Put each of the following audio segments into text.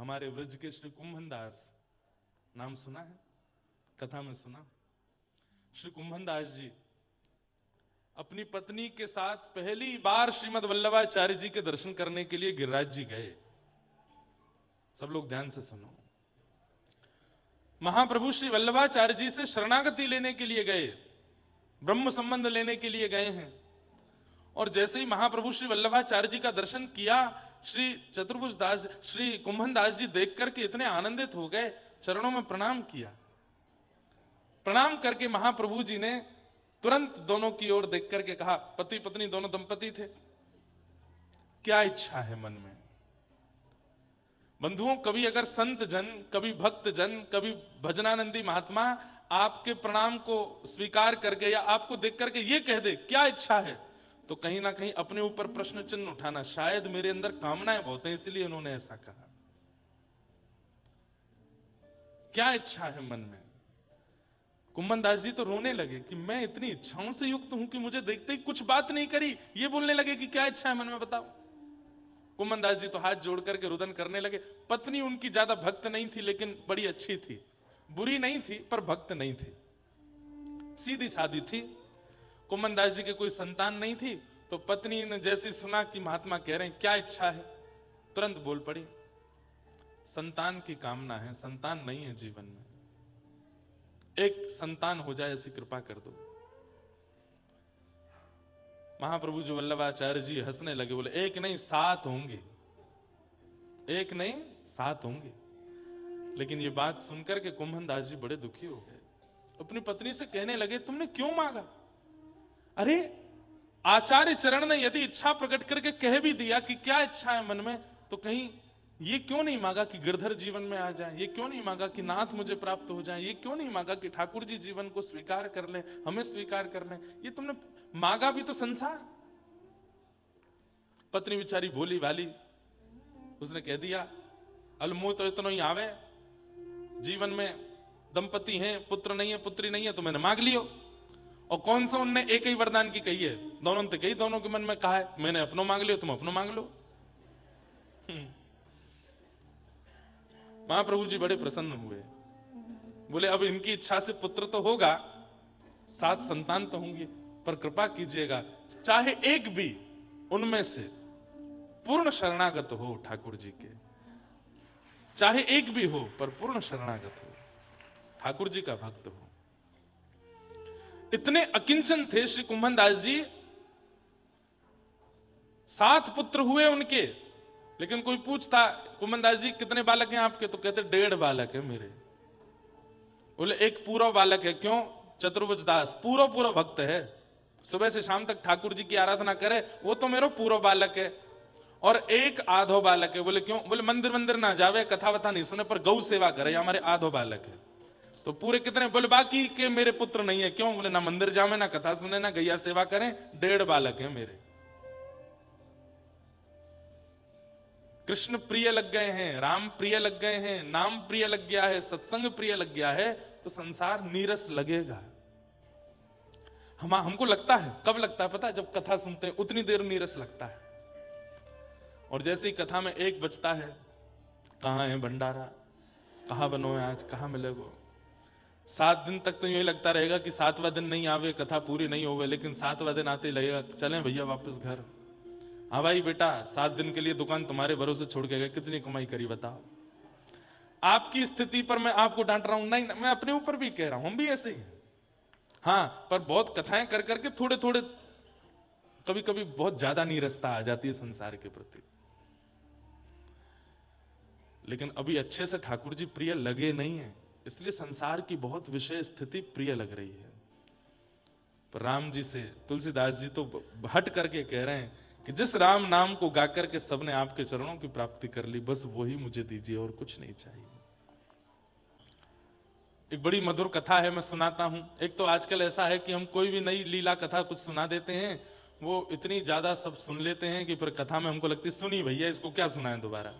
हमारे व्रज के श्री कुंभन दास, नाम सुना है, कथा में सुना। श्री कुंभन दास जी अपनी पत्नी के साथ पहली बार श्रीमद वल्लभाचार्य जी के दर्शन करने के लिए गिरिराज जी गए। सब लोग ध्यान से सुनो। महाप्रभु श्री वल्लभाचार्य जी से शरणागति लेने के लिए गए, ब्रह्म संबंध लेने के लिए गए हैं। और जैसे ही महाप्रभु श्री वल्लभाचार्य जी का दर्शन किया, श्री चतुर्भुज दास, श्री कुंभन दास जी देख करके इतने आनंदित हो गए, चरणों में प्रणाम किया। प्रणाम करके महाप्रभु जी ने तुरंत दोनों की ओर देख करके कहा, पति पत्नी दोनों दंपति थे, क्या इच्छा है मन में? बंधुओं, कभी अगर संत जन, कभी भक्त जन, कभी भजनानंदी महात्मा आपके प्रणाम को स्वीकार करके या आपको देख करके ये कह दे क्या इच्छा है, तो कहीं ना कहीं अपने ऊपर प्रश्न चिन्ह उठाना, शायद मेरे अंदर कामनाएं बहुत हैं इसलिए उन्होंने ऐसा कहा। क्या इच्छा है मन में? कुंभन दास जी तो रोने लगे कि मैं इतनी इच्छाओं से युक्त हूं कि मुझे देखते ही कुछ बात नहीं करी, ये बोलने लगे कि क्या इच्छा है मन में बताओ। कुंभन दास जी तो हाथ जोड़ करके रुदन करने लगे। पत्नी उनकी ज्यादा भक्त नहीं थी, लेकिन बड़ी अच्छी थी, बुरी नहीं थी पर भक्त नहीं थी, सीधी सादी थी। कुंभन दास जी के कोई संतान नहीं थी, तो पत्नी ने जैसे सुना कि महात्मा कह रहे हैं क्या इच्छा है, तुरंत बोल पड़ी, संतान की कामना है, संतान नहीं है जीवन में, एक संतान हो जाए ऐसी कृपा कर दो। महाप्रभु जी वल्लभाचार्य जी हंसने लगे, बोले एक नहीं 7 होंगे, एक नहीं 7 होंगे। लेकिन ये बात सुनकर के कुंभन दास जी बड़े दुखी हो गए, अपनी पत्नी से कहने लगे तुमने क्यों मांगा? अरे आचार्य चरण ने यदि इच्छा प्रकट करके कह भी दिया कि क्या इच्छा है मन में, तो कहीं ये क्यों नहीं मांगा कि गिरधर जीवन में आ जाए, ये क्यों नहीं मांगा कि नाथ मुझे प्राप्त हो जाए, ये क्यों नहीं मांगा कि ठाकुर जी जीवन को स्वीकार कर ले, हमें स्वीकार कर ले? ये तुमने मांगा भी तो संसार। पत्नी बेचारी भोली भाली, उसने कह दिया अलमो तो इतना ही आवे, जीवन में दंपति हैं, पुत्र नहीं है, पुत्री नहीं है, तो मैंने मांग लियो। और कौन सा उनने एक ही वरदान की कही है? दोनों ने कही, दोनों के मन में कहा है मैंने अपनों मांग लियो, तुम अपनों मांग लो। महाप्रभु जी बड़े प्रसन्न हुए, बोले अब इनकी इच्छा से पुत्र तो होगा, 7 संतान तो होंगे, पर कृपा कीजिएगा चाहे एक भी उनमें से पूर्ण शरणागत हो ठाकुर जी के, चाहे एक भी हो पर पूर्ण शरणागत हो, ठाकुर जी का भक्त हो। इतने अकिंचन थे श्री कुंभन दास जी। 7 पुत्र हुए उनके, लेकिन कोई पूछता कुंभन दास जी कितने बालक हैं आपके, तो कहते 1.5 बालक है मेरे। बोले एक पूरा बालक है, क्यों? चतुर्भुज दास पूरा भक्त है, सुबह से शाम तक ठाकुर जी की आराधना करे, वो तो मेरा पूरा बालक है। और एक आधो बालक है। बोले क्यों? बोले मंदिर ना जावे, कथा वथा नहीं सुने, पर गौ सेवा करे, हमारे आधो बालक है। तो पूरे कितने? बोले बाकी के मेरे पुत्र नहीं है। क्यों? बोले ना मंदिर जावे, ना कथा सुने, ना गैया सेवा करें, 1.5 बालक है मेरे। कृष्ण प्रिय लग गए हैं, राम प्रिय लग गए हैं, नाम प्रिय लग गया है, सत्संग प्रिय लग गया है, तो संसार नीरस लगेगा। हमको लगता है, कब लगता है पता है? जब कथा सुनते हैं उतनी देर नीरस लगता है। और जैसे ही कथा में 1 बजता है, कहां है भंडारा, कहां बनो है आज, कहां मिलेगो। 7 दिन तक तो यही लगता रहेगा कि 7वां दिन नहीं आवे, कथा पूरी नहीं होवे, लेकिन 7वां दिन आते ही लगेगा चलें भैया वापस घर। हाँ भाई बेटा, 7 दिन के लिए दुकान तुम्हारे भरोसे छोड़ के गए, कितनी कमाई करी बताओ। आपकी स्थिति पर मैं आपको डांट रहा हूं नहीं, मैं अपने ऊपर भी कह रहा हूं, हम भी ऐसे ही हैं। हाँ, पर बहुत कथाएं कर करके थोड़े थोड़े कभी कभी बहुत ज्यादा नीरसता आ जाती है संसार के प्रति। लेकिन अभी अच्छे से ठाकुर जी प्रिय लगे नहीं है, इसलिए संसार की बहुत विषय स्थिति प्रिय लग रही है। पर राम जी से तुलसीदास जी तो हट करके कह रहे हैं कि जिस राम नाम को गाकर के सबने आपके चरणों की प्राप्ति कर ली, बस वही मुझे दीजिए और कुछ नहीं चाहिए। एक बड़ी मधुर कथा है, मैं सुनाता हूं। एक तो आजकल ऐसा है कि हम कोई भी नई लीला कथा कुछ सुना देते हैं, वो इतनी ज्यादा सब सुन लेते हैं कि फिर कथा में हमको लगती है सुनी भैया, इसको क्या सुनाए दोबारा।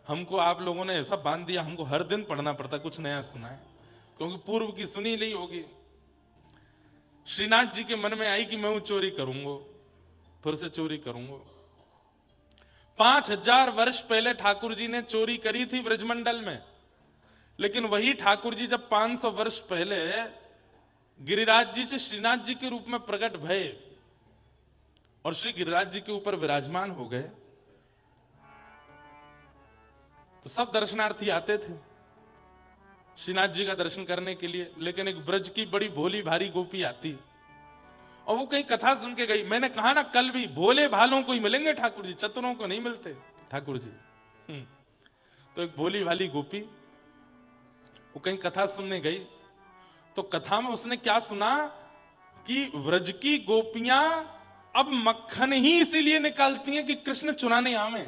हमको आप लोगों ने ऐसा बांध दिया, हमको हर दिन पढ़ना पड़ता कुछ नया सुनाए, क्योंकि पूर्व की सुनी नहीं होगी। श्रीनाथ जी के मन में आई कि मैं वो चोरी करूंगा, फिर से चोरी करूंगा। 5000 वर्ष पहले ठाकुर जी ने चोरी करी थी ब्रजमंडल में, लेकिन वही ठाकुर जी जब 500 वर्ष पहले गिरिराज जी से श्रीनाथ जी के रूप में प्रकट भये और श्री गिरिराज जी के ऊपर विराजमान हो गए, तो सब दर्शनार्थी आते थे श्रीनाथ जी का दर्शन करने के लिए। लेकिन एक ब्रज की बड़ी भोली भारी गोपी आती और वो कहीं कथा सुन के गई। मैंने कहा ना कल भी, भोले भालों को ही मिलेंगे ठाकुर जी, चतुरों को नहीं मिलते ठाकुर जी। तो एक भोली भाली गोपी वो कहीं कथा सुनने गई, तो कथा में उसने क्या सुना कि व्रज की गोपियां अब मक्खन ही इसीलिए निकालती हैं कि कृष्ण चुराने आवे।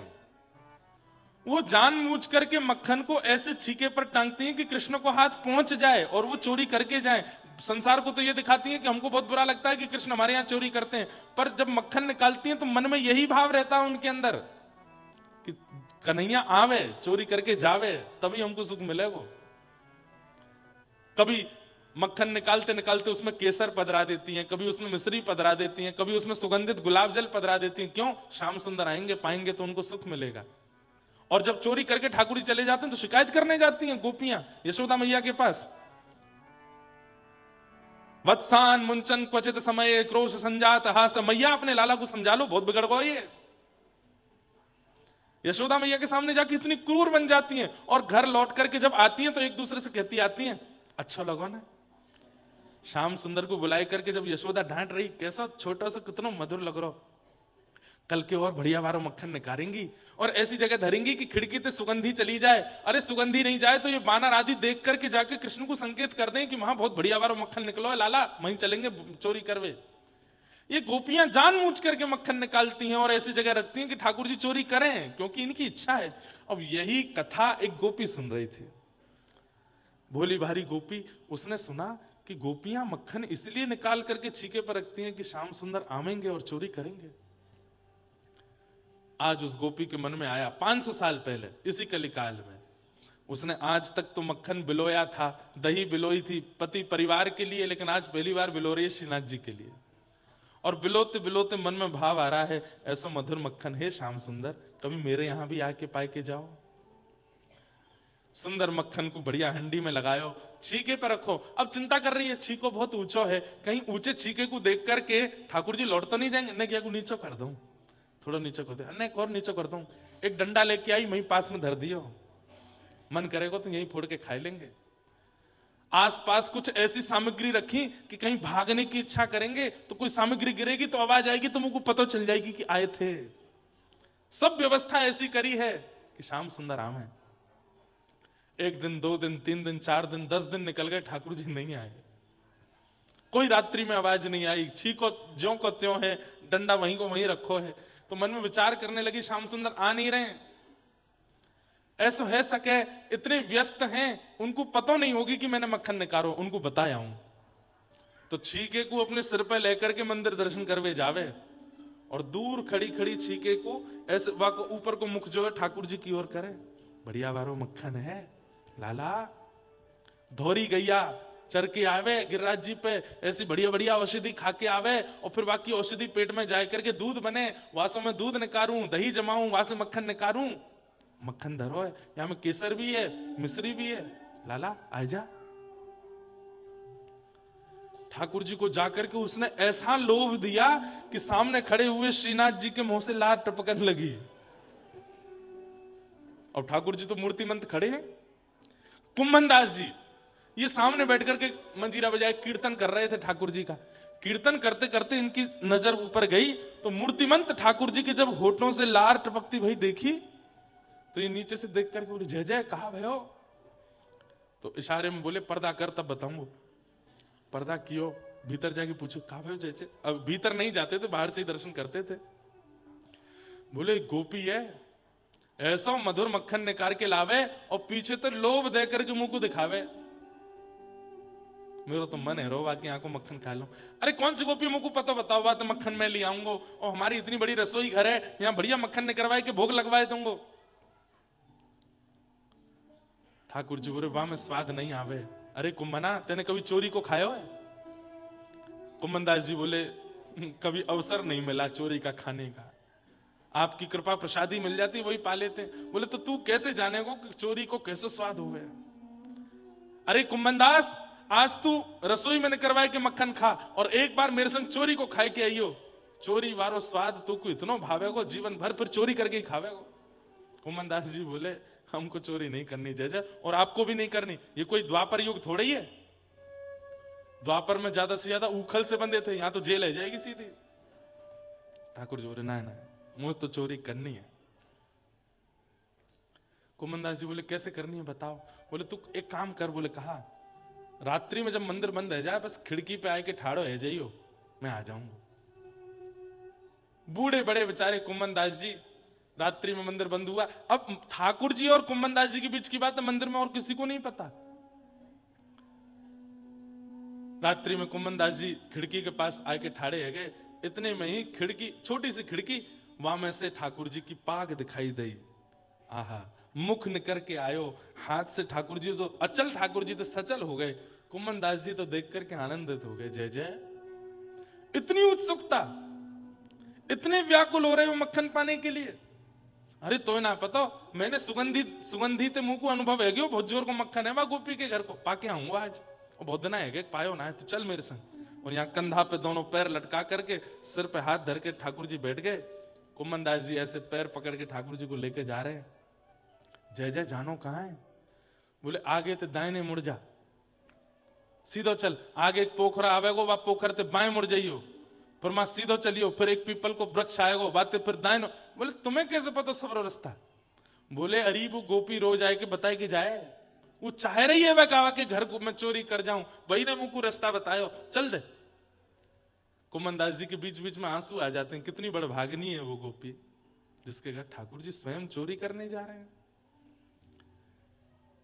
वो जानबूझ करके मक्खन को ऐसे छीके पर टांगती हैं कि कृष्ण को हाथ पहुंच जाए और वो चोरी करके जाए। संसार को तो ये दिखाती है कि हमको बहुत बुरा लगता है कि कृष्ण हमारे यहाँ चोरी करते हैं, पर जब मक्खन निकालती हैं तो मन में यही भाव रहता है उनके अंदर कि कन्हैया आवे, चोरी करके जावे, तभी हमको सुख मिलेगा। कभी मक्खन निकालते निकालते उसमें केसर पधरा देती हैं, कभी उसमें मिश्री पधरा देती हैं, कभी उसमें सुगंधित गुलाब जल पधरा देती हैं। क्यों? श्याम सुंदर आएंगे, पाएंगे तो उनको सुख मिलेगा। और जब चोरी करके ठाकुर जी चले जाते हैं तो शिकायत करने जाती हैं गोपियां यशोदा मैया के पास। वत्सान मुंचन क्वचित समय क्रोश संजात हास, मैया अपने लाला को समझा लो, बहुत बिगड़ गए ये। यशोदा मैया के सामने जाके इतनी क्रूर बन जाती हैं और घर लौट करके जब आती हैं तो एक दूसरे से कहती आती हैं, अच्छा लगा ना। श्याम सुंदर को बुलाए करके जब यशोदा डांट रही, कैसा छोटा सा कितना मधुर लग रहा, कल के और बढ़िया वारो मक्खन निकालेंगी और ऐसी जगह धरेंगी कि खिड़की से सुगंधी चली जाए। अरे सुगंधी नहीं जाए तो ये बानर आदि देख करके जाके कृष्ण को संकेत कर दें कि वहां बहुत बढ़िया वारो मक्खन निकलो है लाला, वहीं चलेंगे चोरी करवे। ये गोपियां जानबूझ करके मक्खन निकालती हैं और ऐसी जगह रखती हैं कि ठाकुर जी चोरी करें, क्योंकि इनकी इच्छा है। अब यही कथा एक गोपी सुन रही थी, भोली भारी गोपी। उसने सुना कि गोपियां मक्खन इसलिए निकाल करके छीके पर रखती हैं कि श्याम सुंदर आवेंगे और चोरी करेंगे। आज उस गोपी के मन में आया 500 साल पहले इसी कलिकाल में, उसने आज तक तो मक्खन बिलोया था, दही बिलोई थी पति परिवार के लिए, लेकिन आज पहली बार बिलो रही है श्रीनाथ जी के लिए। और बिलोते बिलोते मन में भाव आ रहा है, ऐसा मधुर मक्खन है श्याम सुंदर, कभी मेरे यहां भी आके पाए के जाओ। सुंदर मक्खन को बढ़िया हंडी में लगायो, छीके पर रखो। अब चिंता कर रही है, छीको बहुत ऊंचो है, कहीं ऊंचे छीके को देख करके ठाकुर जी लौट तो नहीं जाएंगे। नहीं, क्या को नीचे कर दूं, थोड़ा नीचे कर दे, नहीं और नीचे कर दूं। एक डंडा लेके आई, वहीं पास में धर दियो, मन करेगा तो यहीं फोड़ के खा लेंगे। आसपास कुछ ऐसी सामग्री रखी कि कहीं भागने की इच्छा करेंगे तो कोई सामग्री गिरेगी तो आवाज आएगी तो मुझको पता चल जाएगी कि आए थे। सब व्यवस्था ऐसी करी है कि श्याम सुंदर आम है। एक दिन, 2 दिन, 3 दिन, 4 दिन, 10 दिन निकल गए, ठाकुर जी नहीं आए। कोई रात्रि में आवाज नहीं आई, छीको ज्यों को त्यों है, डंडा वहीं को वहीं रखो है। तो मन में विचार करने लगी, श्याम सुंदर आ नहीं रहे, ऐसा है सके इतने व्यस्त हैं, उनको पता नहीं होगी कि मैंने मक्खन निकालो, उनको बताया हूं। तो छीके को अपने सिर पे लेकर के मंदिर दर्शन करवे जावे और दूर खड़ी खड़ी छीके को ऐसे ऊपर को मुख जो है ठाकुर जी की ओर करे, बढ़िया वारो मक्खन है लाला। धोरी गैया चर के आवे गिरिराज जी पे, ऐसी बढ़िया बढ़िया औषधि खा के आवे और फिर बाकी औषधि पेट में जाए करके दूध बने, वासों में दूध निकारूं, दही जमाऊं, वहां से मक्खन निकारूं। मक्खन धरो है, यहां में केसर भी है, मिश्री भी है, लाला आ जा। ठाकुर जी को जाकर के उसने ऐसा लोभ दिया कि सामने खड़े हुए श्रीनाथ जी के मुंह से लार टपकने लगी। और ठाकुर जी तो मूर्तिमंत खड़े हैं। कुंभन दास जी ये सामने बैठ करके मंजीरा बजाए कीर्तन कर रहे थे ठाकुर जी का। कीर्तन करते करते इनकी नजर ऊपर गई तो मूर्तिमंत ठाकुर जी के जब होठों से लार टपकती भाई देखी तो ये नीचे से देख करके बोले, जय जय कहा भयो? तो इशारे में बोले, पर्दा कर तब बताऊंगा। पर्दा कियो, भीतर जाके पूछो कहा भयो जय जय। अब भीतर नहीं जाते थे, बाहर से ही दर्शन करते थे। बोले गोपी है, ऐसा मधुर मक्खन निकाल के लावे और पीछे तो लोभ दे करके मुंह को दिखावे। मेरा तो मन है रो बाकी आंखों मक्खन खा लो। अरे कौन सी गोपी, मुंह को पता बताओ, बात मक्खन मैं ले आऊंगा और हमारी इतनी बड़ी रसोई घर है, यहां बढ़िया मक्खन निकलवाए के भोग लगवाए दूंगा। ठाकुर जी बोले, वाह में स्वाद नहीं आवे। अरे कुंभना, तेने कभी चोरी को खाया है? कुंभन दास जी बोले, कभी अवसर नहीं मिला चोरी का खाने का। आपकी कृपा प्रसादी मिल जाती वही पा लेते हैं। बोले तो तू कैसे जानेगा कि चोरी को कैसे स्वाद हो गया? अरे कुंभनदास, आज तू रसोई में करवाए के मक्खन खा और एक बार मेरे संग चोरी को खाए के आइयो, चोरी वारो स्वाद तू को इतना भावेगो, जीवन भर फिर चोरी करके ही खावेगो। कुंभनदास जी बोले हमको चोरी नहीं करनी जय, और आपको भी नहीं करनी। ये कोई द्वापर युग थोड़ा ही है, द्वापर में ज्यादा से ज्यादा उखल से बंधे थे, यहां तो जेल है जाएगी सीधी। ठाकुर जी बोले ना ना, मुझे तो चोरी करनी है। कुंभनदास जी बोले कैसे करनी है बताओ? बोले तू एक काम कर। बोले कहा? रात्रि में जब मंदिर बंद है जाए, बस खिड़की पे आके ठाड़ो है जाइयो, मैं आ जाऊंगा। बूढ़े बड़े बेचारे कुंभनदास जी, रात्रि में मंदिर बंद हुआ। अब ठाकुर जी और कुंभनदास जी के बीच की बात है, मंदिर में और किसी को नहीं पता। रात्रि में कुंभनदास जी खिड़की के पास आके ठाड़े है गए, इतने में ही खिड़की, छोटी सी खिड़की, वहां में से ठाकुर जी की पाग दिखाई दी। आहा, मुख निकर के आयो, हाथ से ठाकुर जी तो अचल, ठाकुर जी तो सचल हो गए। कुंभनदास जी तो देख करके आनंदित हो गए। जय जय, इतनी उत्सुकता, इतने व्याकुल हो रहे हो मक्खन पाने के लिए। अरे तो ना पता, मैंने सुगंधित मुंह को अनुभव है गयो, बहुत जोर को मक्खन है वहां गोपी के घर को पाके आऊंगा आज, और बहुत दिन है पायो ना है तो चल मेरे संग। और यहाँ कंधा पे दोनों पैर लटका करके सिर पे हाथ धर के ठाकुर जी बैठ गए। कुंभनदास जी ऐसे पैर पकड़ के ठाकुर जी को लेके जा रहे हैं। जय जय, जानो कहां है? बोले आगे ते दाहिने मुड़ जा, सीधो चल, आगे एक पोखरा आवेगो, वह पोखर ते बाएं मुड़ जाइयो, पर मां सीधो चलियो, फिर एक पीपल को वृक्ष आएगो, बातें फिर दाएं। बोले तुम्हें कैसे पता सब रास्ता? बोले अरे वो गोपी रोज आए के बताए कि जाए, वो चाह रही है वह कावा के घर को मैं चोरी कर जाऊं, वही ने मुझको रास्ता बतायो, चल दे। कुंभनदास जी के बीच बीच में आंसू आ जाते हैं, कितनी बड़ भागनी है वो गोपी जिसके घर ठाकुर जी स्वयं चोरी करने जा रहे हैं।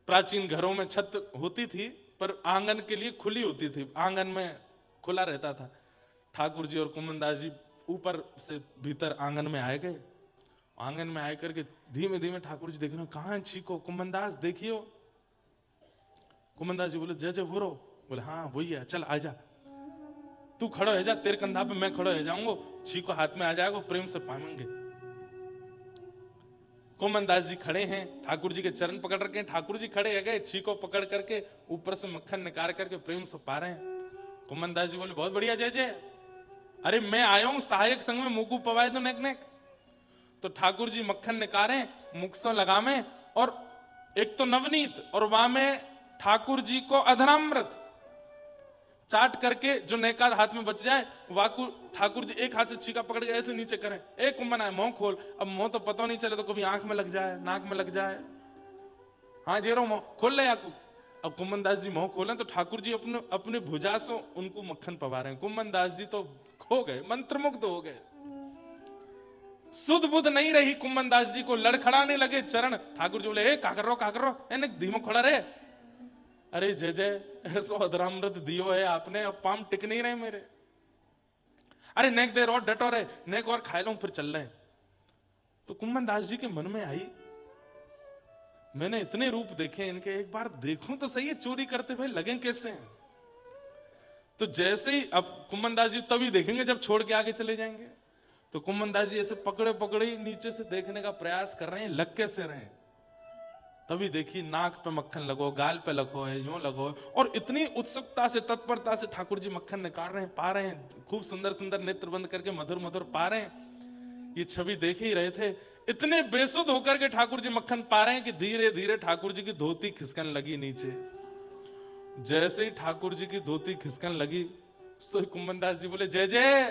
प्राचीन घरों में छत होती थी पर आंगन के लिए खुली होती थी, आंगन में खुला रहता था। ठाकुर जी और कुंभनदास जी ऊपर से भीतर आंगन में आए गए। आंगन में आकर के धीमे धीमे ठाकुर जी देख रहे, कहां है छीको? कुंभनदास देखियो। कुंभनदास जी बोले जय जय बोलो। बोले हाँ वही है, चल आ जा, तू खड़ो है जा, तेरे कंधा पे मैं खड़ो है जाऊंगा, छीको हाथ में आ जाएगा, प्रेम से पाएंगे। कुंभनदास जी खड़े हैं, ठाकुर जी के चरण पकड़ रखे हैं, ठाकुर जी खड़े है गए, छीको पकड़ करके ऊपर से मक्खन निकाल करके प्रेम से पा रहे हैं। कुंभनदास जी बोले बहुत बढ़िया जय जय, अरे मैं आया हूं सहायक संग में मुकू पवाए तो नेक नेक। तो ठाकुर जी मक्खन निकाले, मुख से लगावे, और एक तो नवनीत, और वहां में ठाकुर जी को अधरामृत चाट करके जो नेकाद हाथ में बच जाए, वाकु ठाकुर जी एक हाथ से छीका पकड़ के ऐसे नीचे करें, एक कुंभन आए मुंह खोल। अब मुंह तो पता नहीं चले तो कभी आंख में लग जाए, नाक में लग जाए, हाँ जेरो मुंह खोल ले याकू। अब कुंभनदास जी मुंह खोलें तो ठाकुर जी अपने अपने भुजा से उनको मक्खन पवा रहे हैं। कुंभनदास जी तो खो गए, मंत्रमुग्ध हो गए, सुध बुध नहीं रही कुंभनदास जी को, लड़खड़ाने लगे चरण। ठाकुर जी बोले का कर रो, एने धीमो खड़ा रहे। अरे जय जय, ऐसा अधरामृत दियो है आपने, अब पाम टिक नहीं रहे मेरे। अरे नेक देर और डटो रहे, नेक और खाए लो फिर चल रहे। तो कुंभनदास जी के मन में आई, मैंने इतने रूप देखे इनके, एक बार देखूं तो सही है चोरी करते हुए लगे कैसे हैं। तो जैसे ही अब कुंभनदास जी तभी देखेंगे जब छोड़ के आगे चले जाएंगे। तो कुंभनदास जी ऐसे पकड़े पकड़े नीचे से देखने का प्रयास कर रहे हैं, लग कैसे रहे। तभी देखिए नाक पे मक्खन लगो, गाल पे लगो है, यूं लगो, और इतनी उत्सुकता से तत्परता से ठाकुर जी मक्खन निकाल रहे हैं, पा रहे हैं, खूब सुंदर सुंदर नेत्र बंद करके मधुर मधुर पा रहे हैं। ये छवि देख ही रहे थे, इतने बेसुध होकर के ठाकुर जी मक्खन पा रहे हैं कि धीरे धीरे ठाकुर जी की धोती खिसकन लगी नीचे। जैसे ही ठाकुर जी की धोती खिसकन लगी, तो कुंभनदास जी बोले जय जय।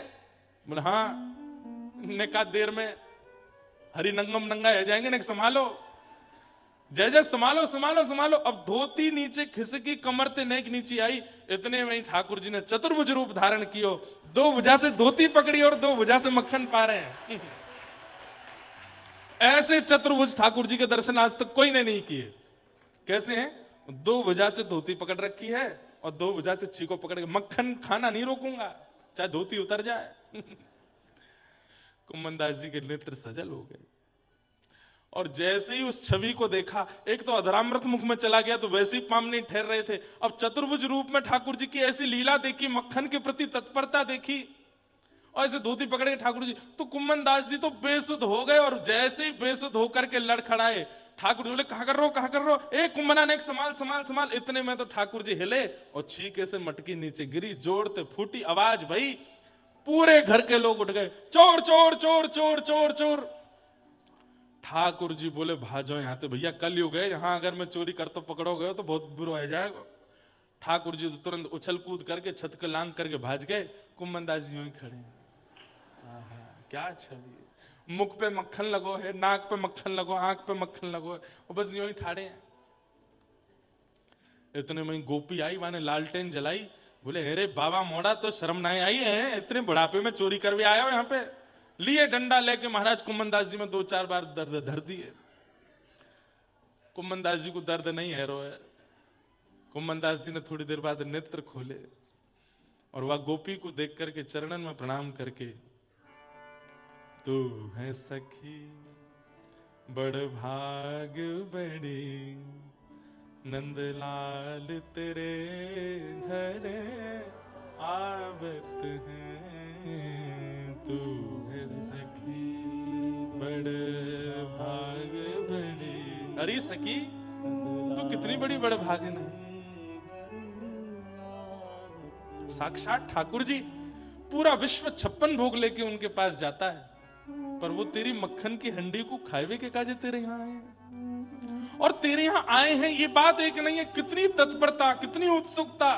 बोले हाँ, ने कहा देर में हरि नंगम नंगा है जाएंगे, ने संभालो जय जय, संभालो संभालो संभालो। अब धोती नीचे खिसकी, कमर ते नेक नीचे आई, इतने में ही ठाकुर जी ने चतुर्भुज रूप धारण कियो, दो भुजा से धोती पकड़ी और दो भुजा से मक्खन पा रहे हैं। ऐसे चतुर्भुज ठाकुर जी के दर्शन आज तक कोई ने नहीं किए। कैसे हैं? दो भुजा से धोती पकड़ रखी है और दो भुजा से छीको पकड़ के मक्खन खाना नहीं रोकूंगा, चाहे धोती उतर जाए। कुंभनदास जी के नेत्र सजल हो गए, और जैसे ही उस छवि को देखा, एक तो अधरामृत मुख में चला गया, तो वैसे ही पाम नहीं ठहर रहे थे। अब चतुर्भुज रूप में ठाकुर जी की ऐसी लीला देखी, मक्खन के प्रति तत्परता देखी, और ऐसे धोती पकड़ के ठाकुर जी, तो कुम्मन दास जी तो बेसुध हो गए, और जैसे ही बेसुध होकर के लड़खड़ाए, ठाकुर जी बोले कहां कर रहे हो, कहां कर रहे हो, ए कुम्मना ने संभाल संभाल संभाल। इतने में तो ठाकुर जी हिले और छीके से मटकी नीचे गिरी, जोड़ते फूटी आवाज भई, पूरे घर के लोग उठ गए, चोर चोर चोर चोर चोर चोर। ठाकुर जी बोले भाजो यहां से भैया, कल युग है, यहां अगर मैं चोरी करता पकड़ोगे तो बहुत बुरा हो जाएगा। ठाकुर जी तुरंत उछल कूद करके छत के लांग करके भाज गए। कुम्मन दास जी यूं ही खड़े हैं। आहा, क्या छवि, मुख पे मक्खन लगो है, नाक पे मक्खन लगो, आंख पे मक्खन लगो है, और बस यूं ही ठाड़े हैं। इतने में गोपी आई, माने लालटेन जलाई, बोले अरे बाबा मोड़ा, तो शर्म ना आई है, इतने बुढ़ापे में चोरी करके आया हो यहाँ पे। लिए डंडा लेके महाराज कुम्मन दास जी में 2-4 बार दर्द धर दिए। कुम्मन दास जी को दर्द नहीं है, रो है। कुम्मन दास जी ने थोड़ी देर बाद नेत्र खोले, और वह गोपी को देख करके चरणन में प्रणाम करके, तू है सखी बड़ भाग बड़ी, नंदलाल तेरे घर आवत है। तू है सखी बड़ भाग बड़ी, अरे सखी तू कितनी बड़ी बड़ भागन है। साक्षात ठाकुर जी, पूरा विश्व 56 भोग लेके उनके पास जाता है, पर वो तेरी मक्खन की हंडी को खावे के काजे तेरे यहां आए हैं। और तेरे यहां आए हैं ये बात एक नहीं है, कितनी तत्परता, कितनी उत्सुकता,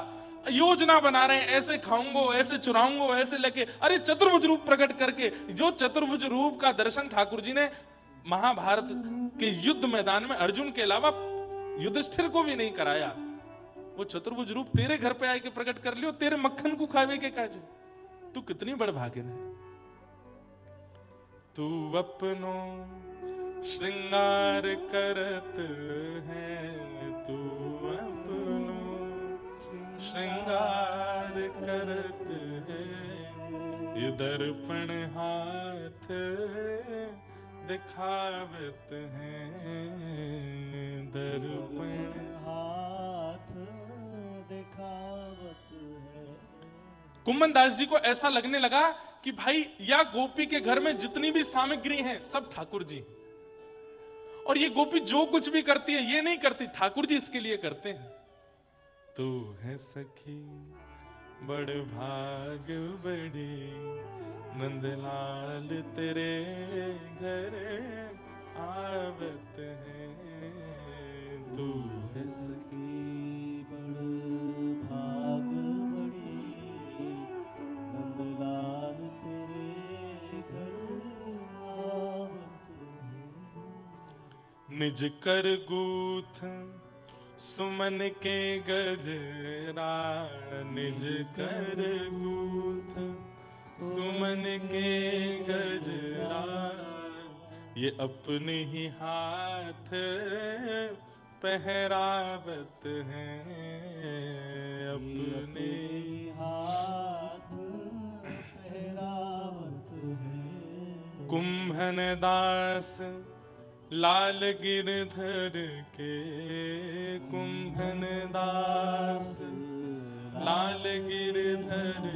योजना बना रहे हैं, ऐसे खाऊंगो, ऐसे चुराऊंगो, ऐसे लेके, अरे चतुर्भुज रूप प्रकट करके। जो चतुर्भुज रूप का दर्शन ठाकुर जी ने महाभारत के युद्ध मैदान में अर्जुन के अलावा युधिष्ठिर को भी नहीं कराया, वो चतुर्भुज रूप तेरे घर पे आके प्रकट कर लियो, तेरे मक्खन को खावे के काज। तू कितनी बड़ भागिन है। तू अपनो श्रृंगार करत है, तू अपनो श्रृंगार करत है, ये दर्पण हाथ दिखावत है, दर्पण हाथ दिखावत है। कुम्मन दास जी को ऐसा लगने लगा कि भाई या गोपी के घर में जितनी भी सामग्री है सब ठाकुर जी, और ये गोपी जो कुछ भी करती है ये नहीं करती, ठाकुर जी इसके लिए करते हैं। तू है सखी बड़ भाग बड़ी, नंदलाल तेरे घर आवत है। तू है सखी बड़ भाग बड़ी, नंदलाल तेरे घर आवत है। निज कर गूथ सुमन के गजरा, निज कर गूथ सुमन के गजरा, ये अपने ही हाथ पहरावत है, अपने हाथ पहरावत है। कुंभन दास लाल गिरधर के, कुंभन दास लाल गिरधर,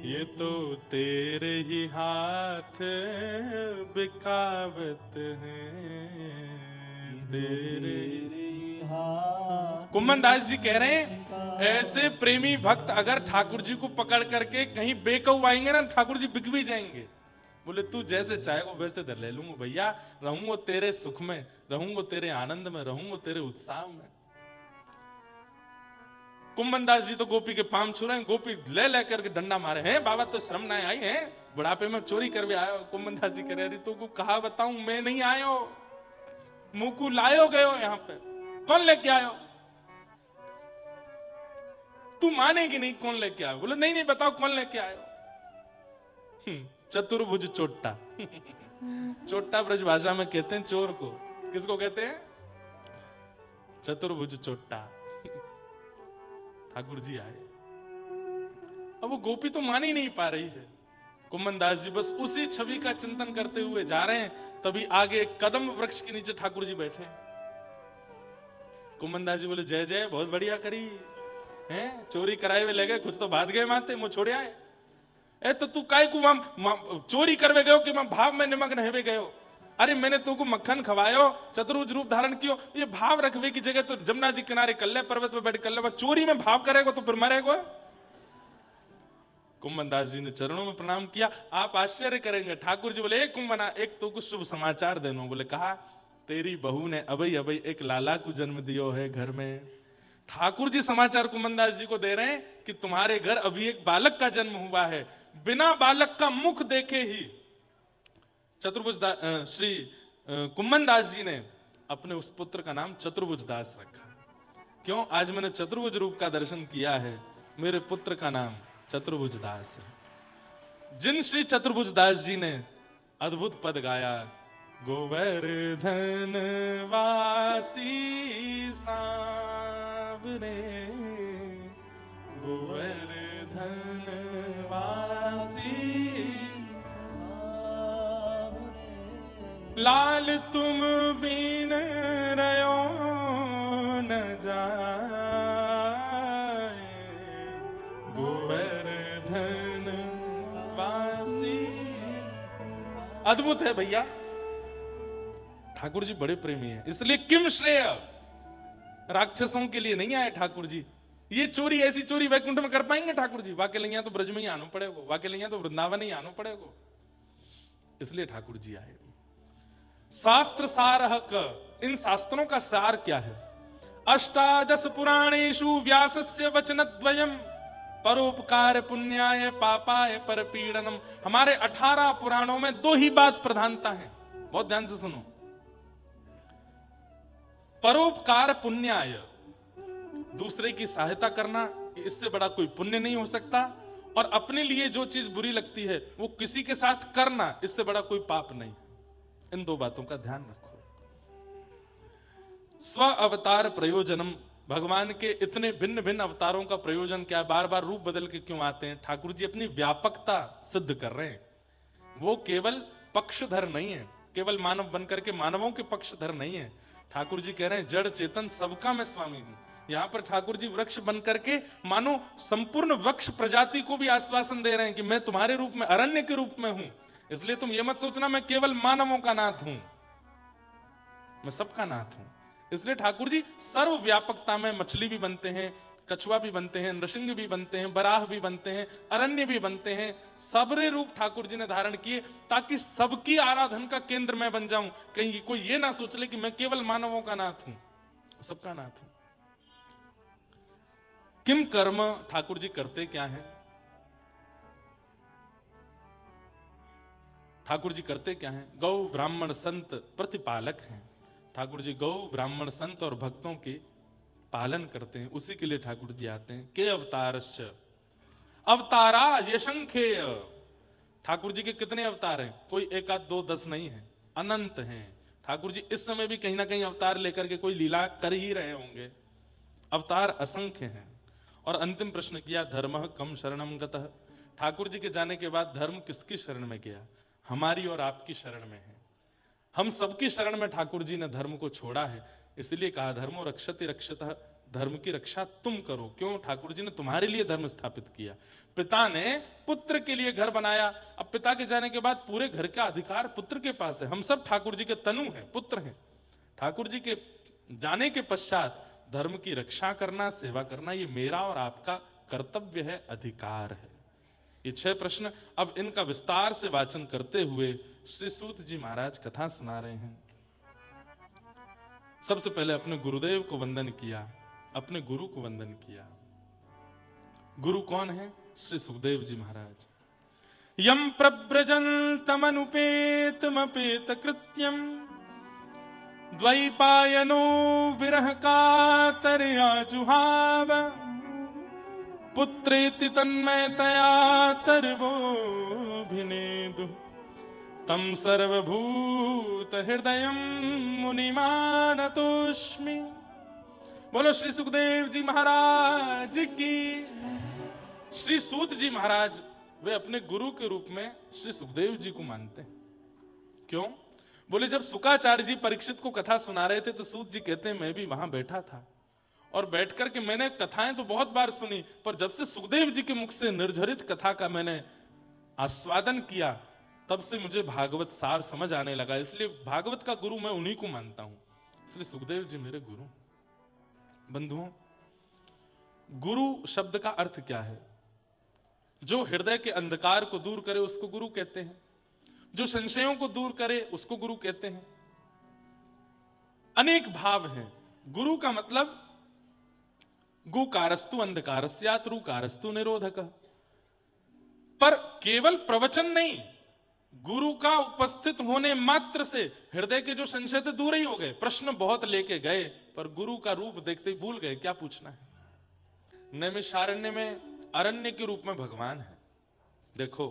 ये तो तेरे ही हाथ बिकावत है, तेरे हाथ। कुम्मन दास जी कह रहे हैं ऐसे प्रेमी भक्त अगर ठाकुर जी को पकड़ करके कहीं बेकऊ आएंगे ना, ठाकुर जी बिक भी जाएंगे। बोले तू जैसे चाहेगा वैसे दर ले लूंगा भैया, रहूंगा तेरे सुख में, रहूंगा तेरे आनंद में, रहूंगा तेरे उत्साह में। कुम्मन दास जी तो गोपी के पांव छू रहे हैं, गोपी ले लेकर के डंडा मारे हैं, बाबा तो शर्म ना आई है, बुढ़ापे में चोरी कर भी आयो। कुम्मन दास जी कह रहे तू को कहा बताऊं, मैं नहीं आयो, मुंह को लायो गयो यहाँ पे, कौन लेके आयो, तू मानेगी नहीं कौन लेके आयो। बोले नहीं नहीं बताओ कौन लेके आयो। चतुर्भुज चोट्टा। चोट्टा ब्रज भाषा में कहते हैं चोर को, किसको कहते हैं, चतुर्भुज चोट्टा। ठाकुर जी आए, अब वो गोपी तो मान ही नहीं पा रही है। कुम्मन दास जी बस उसी छवि का चिंतन करते हुए जा रहे हैं, तभी आगे एक कदम वृक्ष के नीचे ठाकुर जी बैठे। कुम्मन दास जी बोले जय जय, बहुत बढ़िया करी हैं, चोरी कराए हुए ले गए, कुछ तो भाग गए माते, मुंह छोड़े आए। ए तो तू काय को चोरी करवे गयो कि मैं भाव में निमग्न हेवे गयो। अरे मैंने तुमको मक्खन खवायो, चतुर्भुज रूप धारण कियो, ये भाव रखवे की जगह तो जमुना जी किनारे कल्ले पर्वत पे बैठ कल्ले चोरी में भाव करेगा तो फिर मरेगा। कुंभन दास जी ने चरणों में प्रणाम किया। आप आश्चर्य करेंगे, ठाकुर जी बोले कुंभना एक तो कुछ शुभ समाचार देनो। बोले कहा तेरी बहू ने अबई अबई एक लाला को जन्म दियो है घर में। ठाकुर जी समाचार कुंभन दास जी को दे रहे हैं कि तुम्हारे घर अभी एक बालक का जन्म हुआ है। बिना बालक का मुख देखे ही चतुर्भुज श्री कुंभन दास जी ने अपने उस पुत्र का नाम चतुर्भुज दास रखा। क्यों? आज मैंने चतुर्भुज रूप का दर्शन किया है, मेरे पुत्र का नाम चतुर्भुज दास है। जिन श्री चतुर्भुज दास जी ने अद्भुत पद गाया, गोवर्धन वासी सांवरे, गोवर्धन वासी लाल तुम बिन रयो न जाए, गोवर्धन वासी। अद्भुत है भैया, ठाकुर जी बड़े प्रेमी हैं। इसलिए किम श्रेय, राक्षसों के लिए नहीं आए ठाकुर जी। ये चोरी ऐसी चोरी वैकुंठ में कर पाएंगे ठाकुर जी? वाके लिया तो ब्रज में ही आना पड़ेगा, वाके लिया तो वृंदावन ही आना पड़ेगा। इसलिए ठाकुर जी आए। शास्त्र सारः क, इन शास्त्रों का सार क्या है? अष्टादश पुराणेषु व्यासस्य वचनद्वयम् परोपकार पुण्याय पापाय परपीडनम। हमारे 18 पुराणों में 2 ही बात प्रधानता है, बहुत ध्यान से सुनो। परोपकार पुण्याय, दूसरे की सहायता करना, इससे बड़ा कोई पुण्य नहीं हो सकता। और अपने लिए जो चीज बुरी लगती है वो किसी के साथ करना, इससे बड़ा कोई पाप नहीं। इन 2 बातों का ध्यान रखो। स्व अवतार प्रयोजनम, भगवान के इतने भिन्न भिन्न अवतारों का प्रयोजन क्या है? बार बार रूप बदल के क्यों आते हैं? ठाकुर जी अपनी व्यापकता सिद्ध कर रहे हैं। वो केवल पक्षधर नहीं है, केवल मानव बनकर के मानवों के पक्षधर नहीं है। ठाकुर जी कह रहे हैं जड़ चेतन सबका मैं स्वामी हूं। यहां पर ठाकुर जी वृक्ष बनकर के मानो संपूर्ण वृक्ष प्रजाति को भी आश्वासन दे रहे हैं कि मैं तुम्हारे रूप में, अरण्य के रूप में हूं। इसलिए तुम ये मत सोचना मैं केवल मानवों का नाथ हूं, मैं सबका नाथ हूं। इसलिए ठाकुर जी सर्व व्यापकता में मछली भी बनते हैं, कछुआ भी बनते हैं, नृसिंह भी बनते हैं, बराह भी बनते हैं, अरण्य भी बनते हैं। सबरे रूप ठाकुर जी ने धारण किए ताकि सबकी आराधन का केंद्र मैं बन जाऊं। कहीं कोई ये ना सोच ले कि मैं केवल मानवों का नाथ हूं, सबका नाथ हूं। किम कर्म, ठाकुर जी करते क्या है? ठाकुर जी करते क्या हैं? गौ ब्राह्मण संत प्रतिपालक हैं। ठाकुर जी गौ ब्राह्मण संत और भक्तों के पालन करते हैं, उसी के लिए ठाकुर जी आते हैं। के अवतारश्च, अवतारा यशंखेय। ठाकुर जी के कितने अवतार हैं? कोई 1 आध 2 10 नहीं है, अनंत हैं। ठाकुर जी इस समय भी कहीं ना कहीं अवतार लेकर के कोई लीला कर ही रहे होंगे। अवतार असंख्य हैं। और अंतिम प्रश्न किया, धर्म कम शरणम गतः। ठाकुर जी के जाने के बाद धर्म किसकी शरण में गया? हमारी और आपकी शरण में है। हम सबकी शरण में ठाकुर जी ने धर्म को छोड़ा है। इसलिए कहा धर्मो रक्षति रक्षतः, धर्म की रक्षा तुम करो। क्यों? ठाकुर जी ने तुम्हारे लिए धर्म स्थापित किया। पिता ने पुत्र के लिए घर बनाया, अब पिता के जाने के बाद पूरे घर का अधिकार पुत्र के पास है। हम सब ठाकुर जी के तनु हैं, पुत्र हैं। ठाकुर जी के जाने के पश्चात धर्म की रक्षा करना, सेवा करना, ये मेरा और आपका कर्तव्य है, अधिकार है। ये 6 प्रश्न, अब इनका विस्तार से वाचन करते हुए श्री सूत जी महाराज कथा सुना रहे हैं। सबसे पहले अपने गुरुदेव को वंदन किया, अपने गुरु को वंदन किया। गुरु कौन है? श्री सुखदेव जी महाराज। यम प्रव्रजन्तमनुपेतमपेत कृत्यम द्वैपायनो विरह कातरया जुहाव पुत्रेति तन्मयतया तर्वोऽभिनेदुः तम सर्वभूत हृदयं मुनिमानतोऽस्मि। बोलो श्री सुखदेव जी महाराज की। श्री सूत जी महाराज वे अपने गुरु के रूप में श्री सुखदेव जी को मानते हैं। क्यों? बोले जब शुकाचार्य जी परीक्षित को कथा सुना रहे थे तो सूत जी कहते हैं मैं भी वहां बैठा था और बैठ करके मैंने कथाएं तो बहुत बार सुनी, पर जब से सुखदेव जी के मुख से निर्झरित कथा का मैंने आस्वादन किया, तब से मुझे भागवत सार समझ आने लगा। इसलिए भागवत का गुरु मैं उन्हीं को मानता हूं। इसलिए सुखदेव जी मेरे गुरु। बंधुओं, गुरु शब्द का अर्थ क्या है? जो हृदय के अंधकार को दूर करे उसको गुरु कहते हैं, जो संशयों को दूर करे उसको गुरु कहते हैं। अनेक भाव हैं। गुरु का मतलब गुकारस्तु अंधकारस्यात् रुकारस्तु निरोधक। पर केवल प्रवचन नहीं, गुरु का उपस्थित होने मात्र से हृदय के जो संशय थे दूर ही हो गए। प्रश्न बहुत लेके गए पर गुरु का रूप देखते ही भूल गए क्या पूछना है। नैमिषारण्य में अरण्य के रूप में भगवान है। देखो,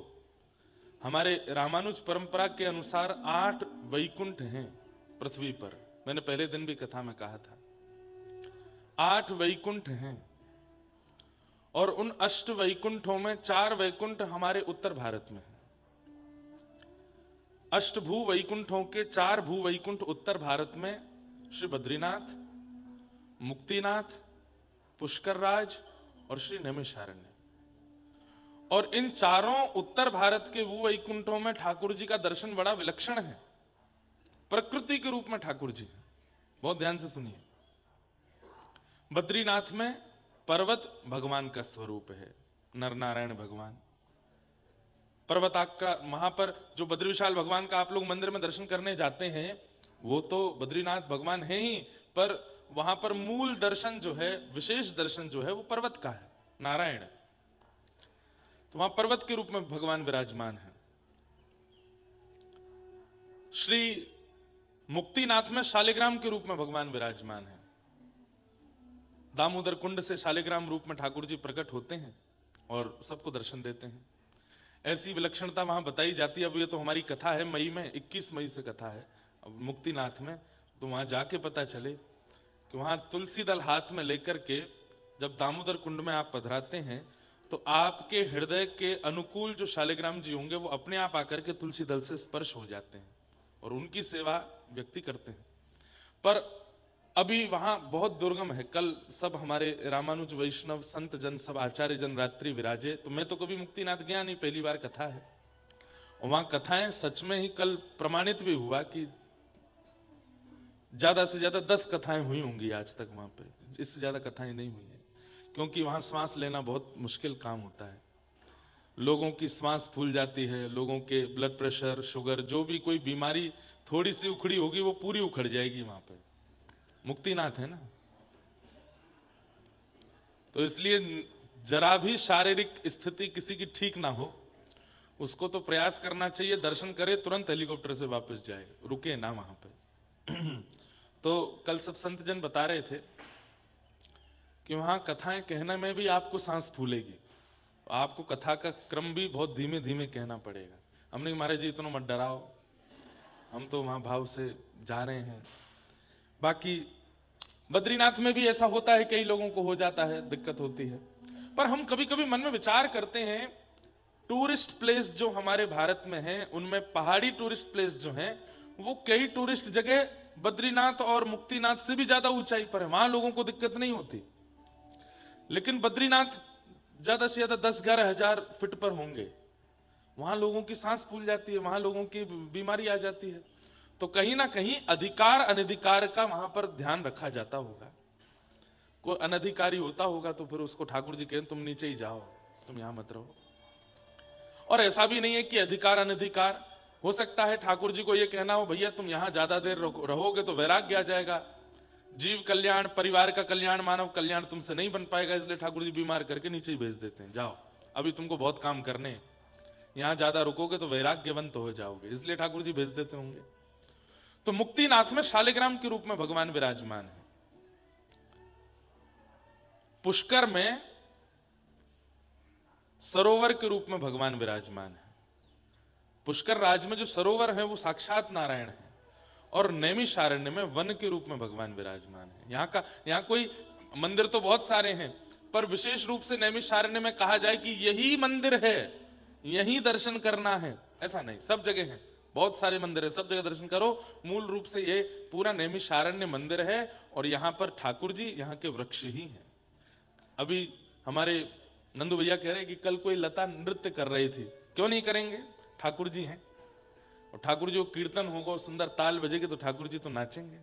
हमारे रामानुज परंपरा के अनुसार 8 वैकुंठ हैं पृथ्वी पर। मैंने पहले दिन भी कथा में कहा था 8 वैकुंठ हैं, और उन 8 वैकुंठों में 4 वैकुंठ हमारे उत्तर भारत में हैं। अष्टभू वैकुंठों के 4 भू वैकुंठ उत्तर भारत में श्री बद्रीनाथ, मुक्तिनाथ, पुष्कर राज और श्री नैमिषारण्य। और इन चारों उत्तर भारत के भू वैकुंठों में ठाकुर जी का दर्शन बड़ा विलक्षण है। प्रकृति के रूप में ठाकुर जी, बहुत ध्यान से सुनिए। बद्रीनाथ में पर्वत भगवान का स्वरूप है, नर नारायण भगवान। पर्वताक का वहां पर जो बद्री विशाल भगवान का आप लोग मंदिर में दर्शन करने जाते हैं, वो तो बद्रीनाथ भगवान है ही, पर वहां पर मूल दर्शन जो है, विशेष दर्शन जो है, वो पर्वत का है, नारायण। तो वहां पर्वत के रूप में भगवान विराजमान है। श्री मुक्तिनाथ में शालिग्राम के रूप में भगवान विराजमान है। दामोदर कुंड से शालिग्राम रूप में ठाकुर जी प्रकट होते हैं और सबको दर्शन देते हैं। ऐसी विलक्षणता वहां बताई जाती है। अब ये तो हमारी कथा है, मई में 21 मई से कथा है अब मुक्तिनाथ में, तो वहां जाके पता चले कि वहां तुलसी दल हाथ में लेकर के जब दामोदर कुंड में आप पधराते हैं तो आपके हृदय के अनुकूल जो शालिग्राम जी होंगे वो अपने आप आकर के तुलसी दल से स्पर्श हो जाते हैं और उनकी सेवा व्यक्ति करते हैं। पर अभी वहां बहुत दुर्गम है। कल सब हमारे रामानुज वैष्णव संत जन, सब आचार्य जन रात्रि विराजे। तो मैं तो कभी मुक्तिनाथ गया नहीं, पहली बार कथा है। और वहां कथाएं सच में ही कल प्रमाणित भी हुआ कि ज्यादा से ज्यादा 10 कथाएं हुई होंगी आज तक वहां पे, इससे ज्यादा कथाएं नहीं हुई है। क्योंकि वहां श्वास लेना बहुत मुश्किल काम होता है। लोगों की श्वास फूल जाती है, लोगों के ब्लड प्रेशर, शुगर, जो भी कोई बीमारी थोड़ी सी उखड़ी होगी वो पूरी उखड़ जाएगी वहां पे। मुक्तिनाथ है ना, तो इसलिए जरा भी शारीरिक स्थिति किसी की ठीक ना हो, उसको तो प्रयास करना चाहिए, दर्शन करे, तुरंत हेलीकॉप्टर से वापस जाए, रुके ना वहां पे। तो कल सब संत जन बता रहे थे कि वहां कथाएं कहने में भी आपको सांस फूलेगी, आपको कथा का क्रम भी बहुत धीमे धीमे कहना पड़ेगा। हमने कहा महाराज जी इतना मत डराओ, हम तो वहां भाव से जा रहे हैं। बाकी बद्रीनाथ में भी ऐसा होता है, कई लोगों को हो जाता है, दिक्कत होती है। पर हम कभी कभी मन में विचार करते हैं, टूरिस्ट प्लेस जो हमारे भारत में है, उनमें पहाड़ी टूरिस्ट प्लेस जो हैं, वो कई टूरिस्ट जगह बद्रीनाथ और मुक्तिनाथ से भी ज्यादा ऊंचाई पर है, वहां लोगों को दिक्कत नहीं होती। लेकिन बद्रीनाथ ज्यादा से ज्यादा 10-11 हजार फीट पर होंगे, वहां लोगों की सांस फूल जाती है, वहां लोगों की बीमारी आ जाती है। तो कहीं ना कहीं अधिकार अनधिकार का वहां पर ध्यान रखा जाता होगा। कोई अनधिकारी होता होगा तो फिर उसको ठाकुर जी कहें तुम नीचे ही जाओ, तुम यहां मत रहो। और ऐसा भी नहीं है कि अधिकार अनधिकार, हो सकता है ठाकुर जी को यह कहना हो भैया तुम यहां ज्यादा देर रहोगे तो वैराग्य आ जाएगा, जीव कल्याण, परिवार का कल्याण, मानव कल्याण तुमसे नहीं बन पाएगा, इसलिए ठाकुर जी बीमार करके नीचे ही भेज देते हैं, जाओ अभी तुमको बहुत काम करने हैं, यहां ज्यादा रुकोगे तो वैराग्यवंत हो जाओगे, इसलिए ठाकुर जी भेज देते होंगे। तो मुक्तिनाथ में शालिग्राम के रूप में भगवान विराजमान है। पुष्कर में सरोवर के रूप में भगवान विराजमान है। पुष्कर राज में जो सरोवर है वो साक्षात नारायण है। और नैमिषारण्य में वन के रूप में भगवान विराजमान है। यहां कोई मंदिर तो बहुत सारे हैं, पर विशेष रूप से नैमिषारण्य में कहा जाए कि यही मंदिर है, यही दर्शन करना है, ऐसा नहीं, सब जगह है, बहुत सारे मंदिर है, सब जगह दर्शन करो। मूल रूप से ये पूरा नैमिषारण्य मंदिर है और यहां पर ठाकुर जी यहाँ के वृक्ष ही हैं। अभी हमारे नंदू भैया कह रहे हैं कि कल कोई लता नृत्य कर रही थी, क्यों नहीं करेंगे? ठाकुर जी हैं, और ठाकुर जी को कीर्तन होगा और सुंदर ताल बजेगी तो ठाकुर जी तो नाचेंगे,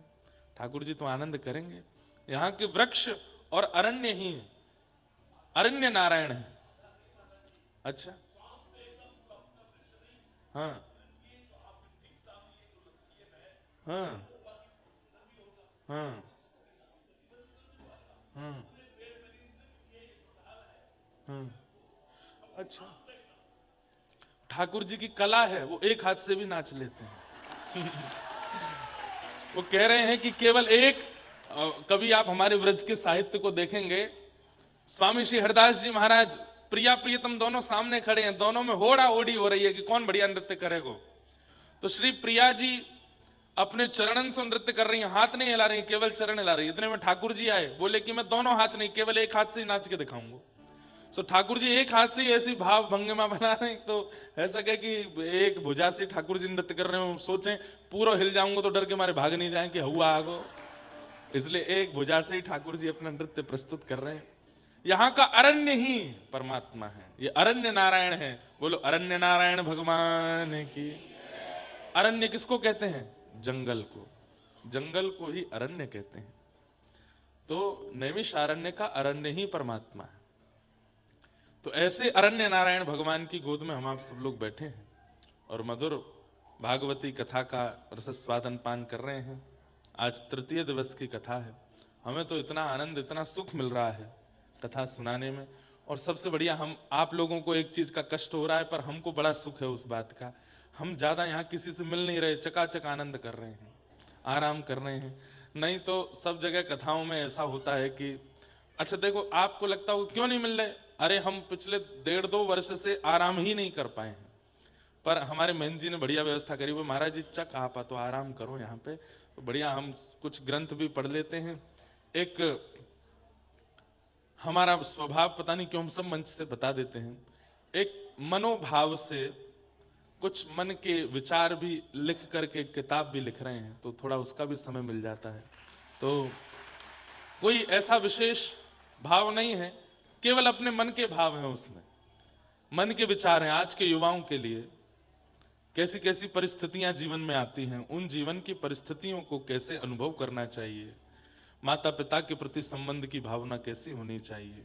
ठाकुर जी तो आनंद करेंगे। यहाँ के वृक्ष और अरण्य ही अरण्य नारायण है। अच्छा, हाँ हाँ हाँ हाँ हाँ। अच्छा, ठाकुर जी की कला है, वो एक हाथ से भी नाच लेते हैं। वो कह रहे हैं कि केवल एक कभी आप हमारे व्रज के साहित्य को देखेंगे, स्वामी श्री हरदास जी महाराज प्रिया प्रियतम दोनों सामने खड़े हैं, दोनों में होड़ा होड़ी हो रही है कि कौन बढ़िया नृत्य करेगा। तो श्री प्रिया जी अपने चरणन से नृत्य कर रही हैं, हाथ नहीं हिला रही, केवल चरण हिला रही। इतने में ठाकुर जी आए, बोले कि मैं दोनों हाथ नहीं, केवल एक हाथ से ही नाच के दिखाऊंगा। सो ठाकुर जी एक हाथ से ही ऐसी भाव भंगिमा बना रहे हैं, तो ऐसा क्या कि एक भुजा से ठाकुर जी नृत्य कर रहे हो, सोचें पूरा हिल जाऊंगा तो डर के मारे भाग नहीं जाए कि हुआ आगो, इसलिए एक भुजा से ही ठाकुर जी अपना नृत्य प्रस्तुत कर रहे हैं। यहाँ का अरण्य ही परमात्मा है, ये अरण्य नारायण है। बोलो अरण्य नारायण भगवान की। अरण्य किसको कहते हैं? जंगल को, जंगल को ही अरण्य कहते हैं। तो नैमिषारण्य का अरण्य ही परमात्मा है। तो ऐसे अरण्य नारायण भगवान की गोद में हम आप सब लोग बैठे हैं और मधुर भागवती कथा का रसस्वादन पान कर रहे हैं। आज तृतीय दिवस की कथा है। हमें तो इतना आनंद, इतना सुख मिल रहा है कथा सुनाने में, और सबसे बढ़िया हम आप लोगों को एक चीज का कष्ट हो रहा है, पर हमको बड़ा सुख है उस बात का। हम ज्यादा यहाँ किसी से मिल नहीं रहे, चकाचक आनंद कर रहे हैं, आराम कर रहे हैं। नहीं तो सब जगह कथाओं में ऐसा होता है कि अच्छा देखो, आपको लगता हो क्यों नहीं मिल रहे, अरे हम पिछले 1.5-2 वर्ष से आराम ही नहीं कर पाए हैं, पर हमारे महंत जी ने बढ़िया व्यवस्था करी। वो महाराज जी चक आप तो आराम करो यहाँ पे, तो बढ़िया हम कुछ ग्रंथ भी पढ़ लेते हैं। एक हमारा स्वभाव पता नहीं क्यों हम सब मंच से बता देते हैं, एक मनोभाव से कुछ मन के विचार भी लिख करके किताब भी लिख रहे हैं, तो थोड़ा उसका भी समय मिल जाता है। तो कोई ऐसा विशेष भाव नहीं है, केवल अपने मन के भाव हैं, उसमें मन के विचार हैं। आज के युवाओं के लिए कैसी कैसी परिस्थितियां जीवन में आती हैं, उन जीवन की परिस्थितियों को कैसे अनुभव करना चाहिए, माता पिता के प्रति संबंध की भावना कैसी होनी चाहिए,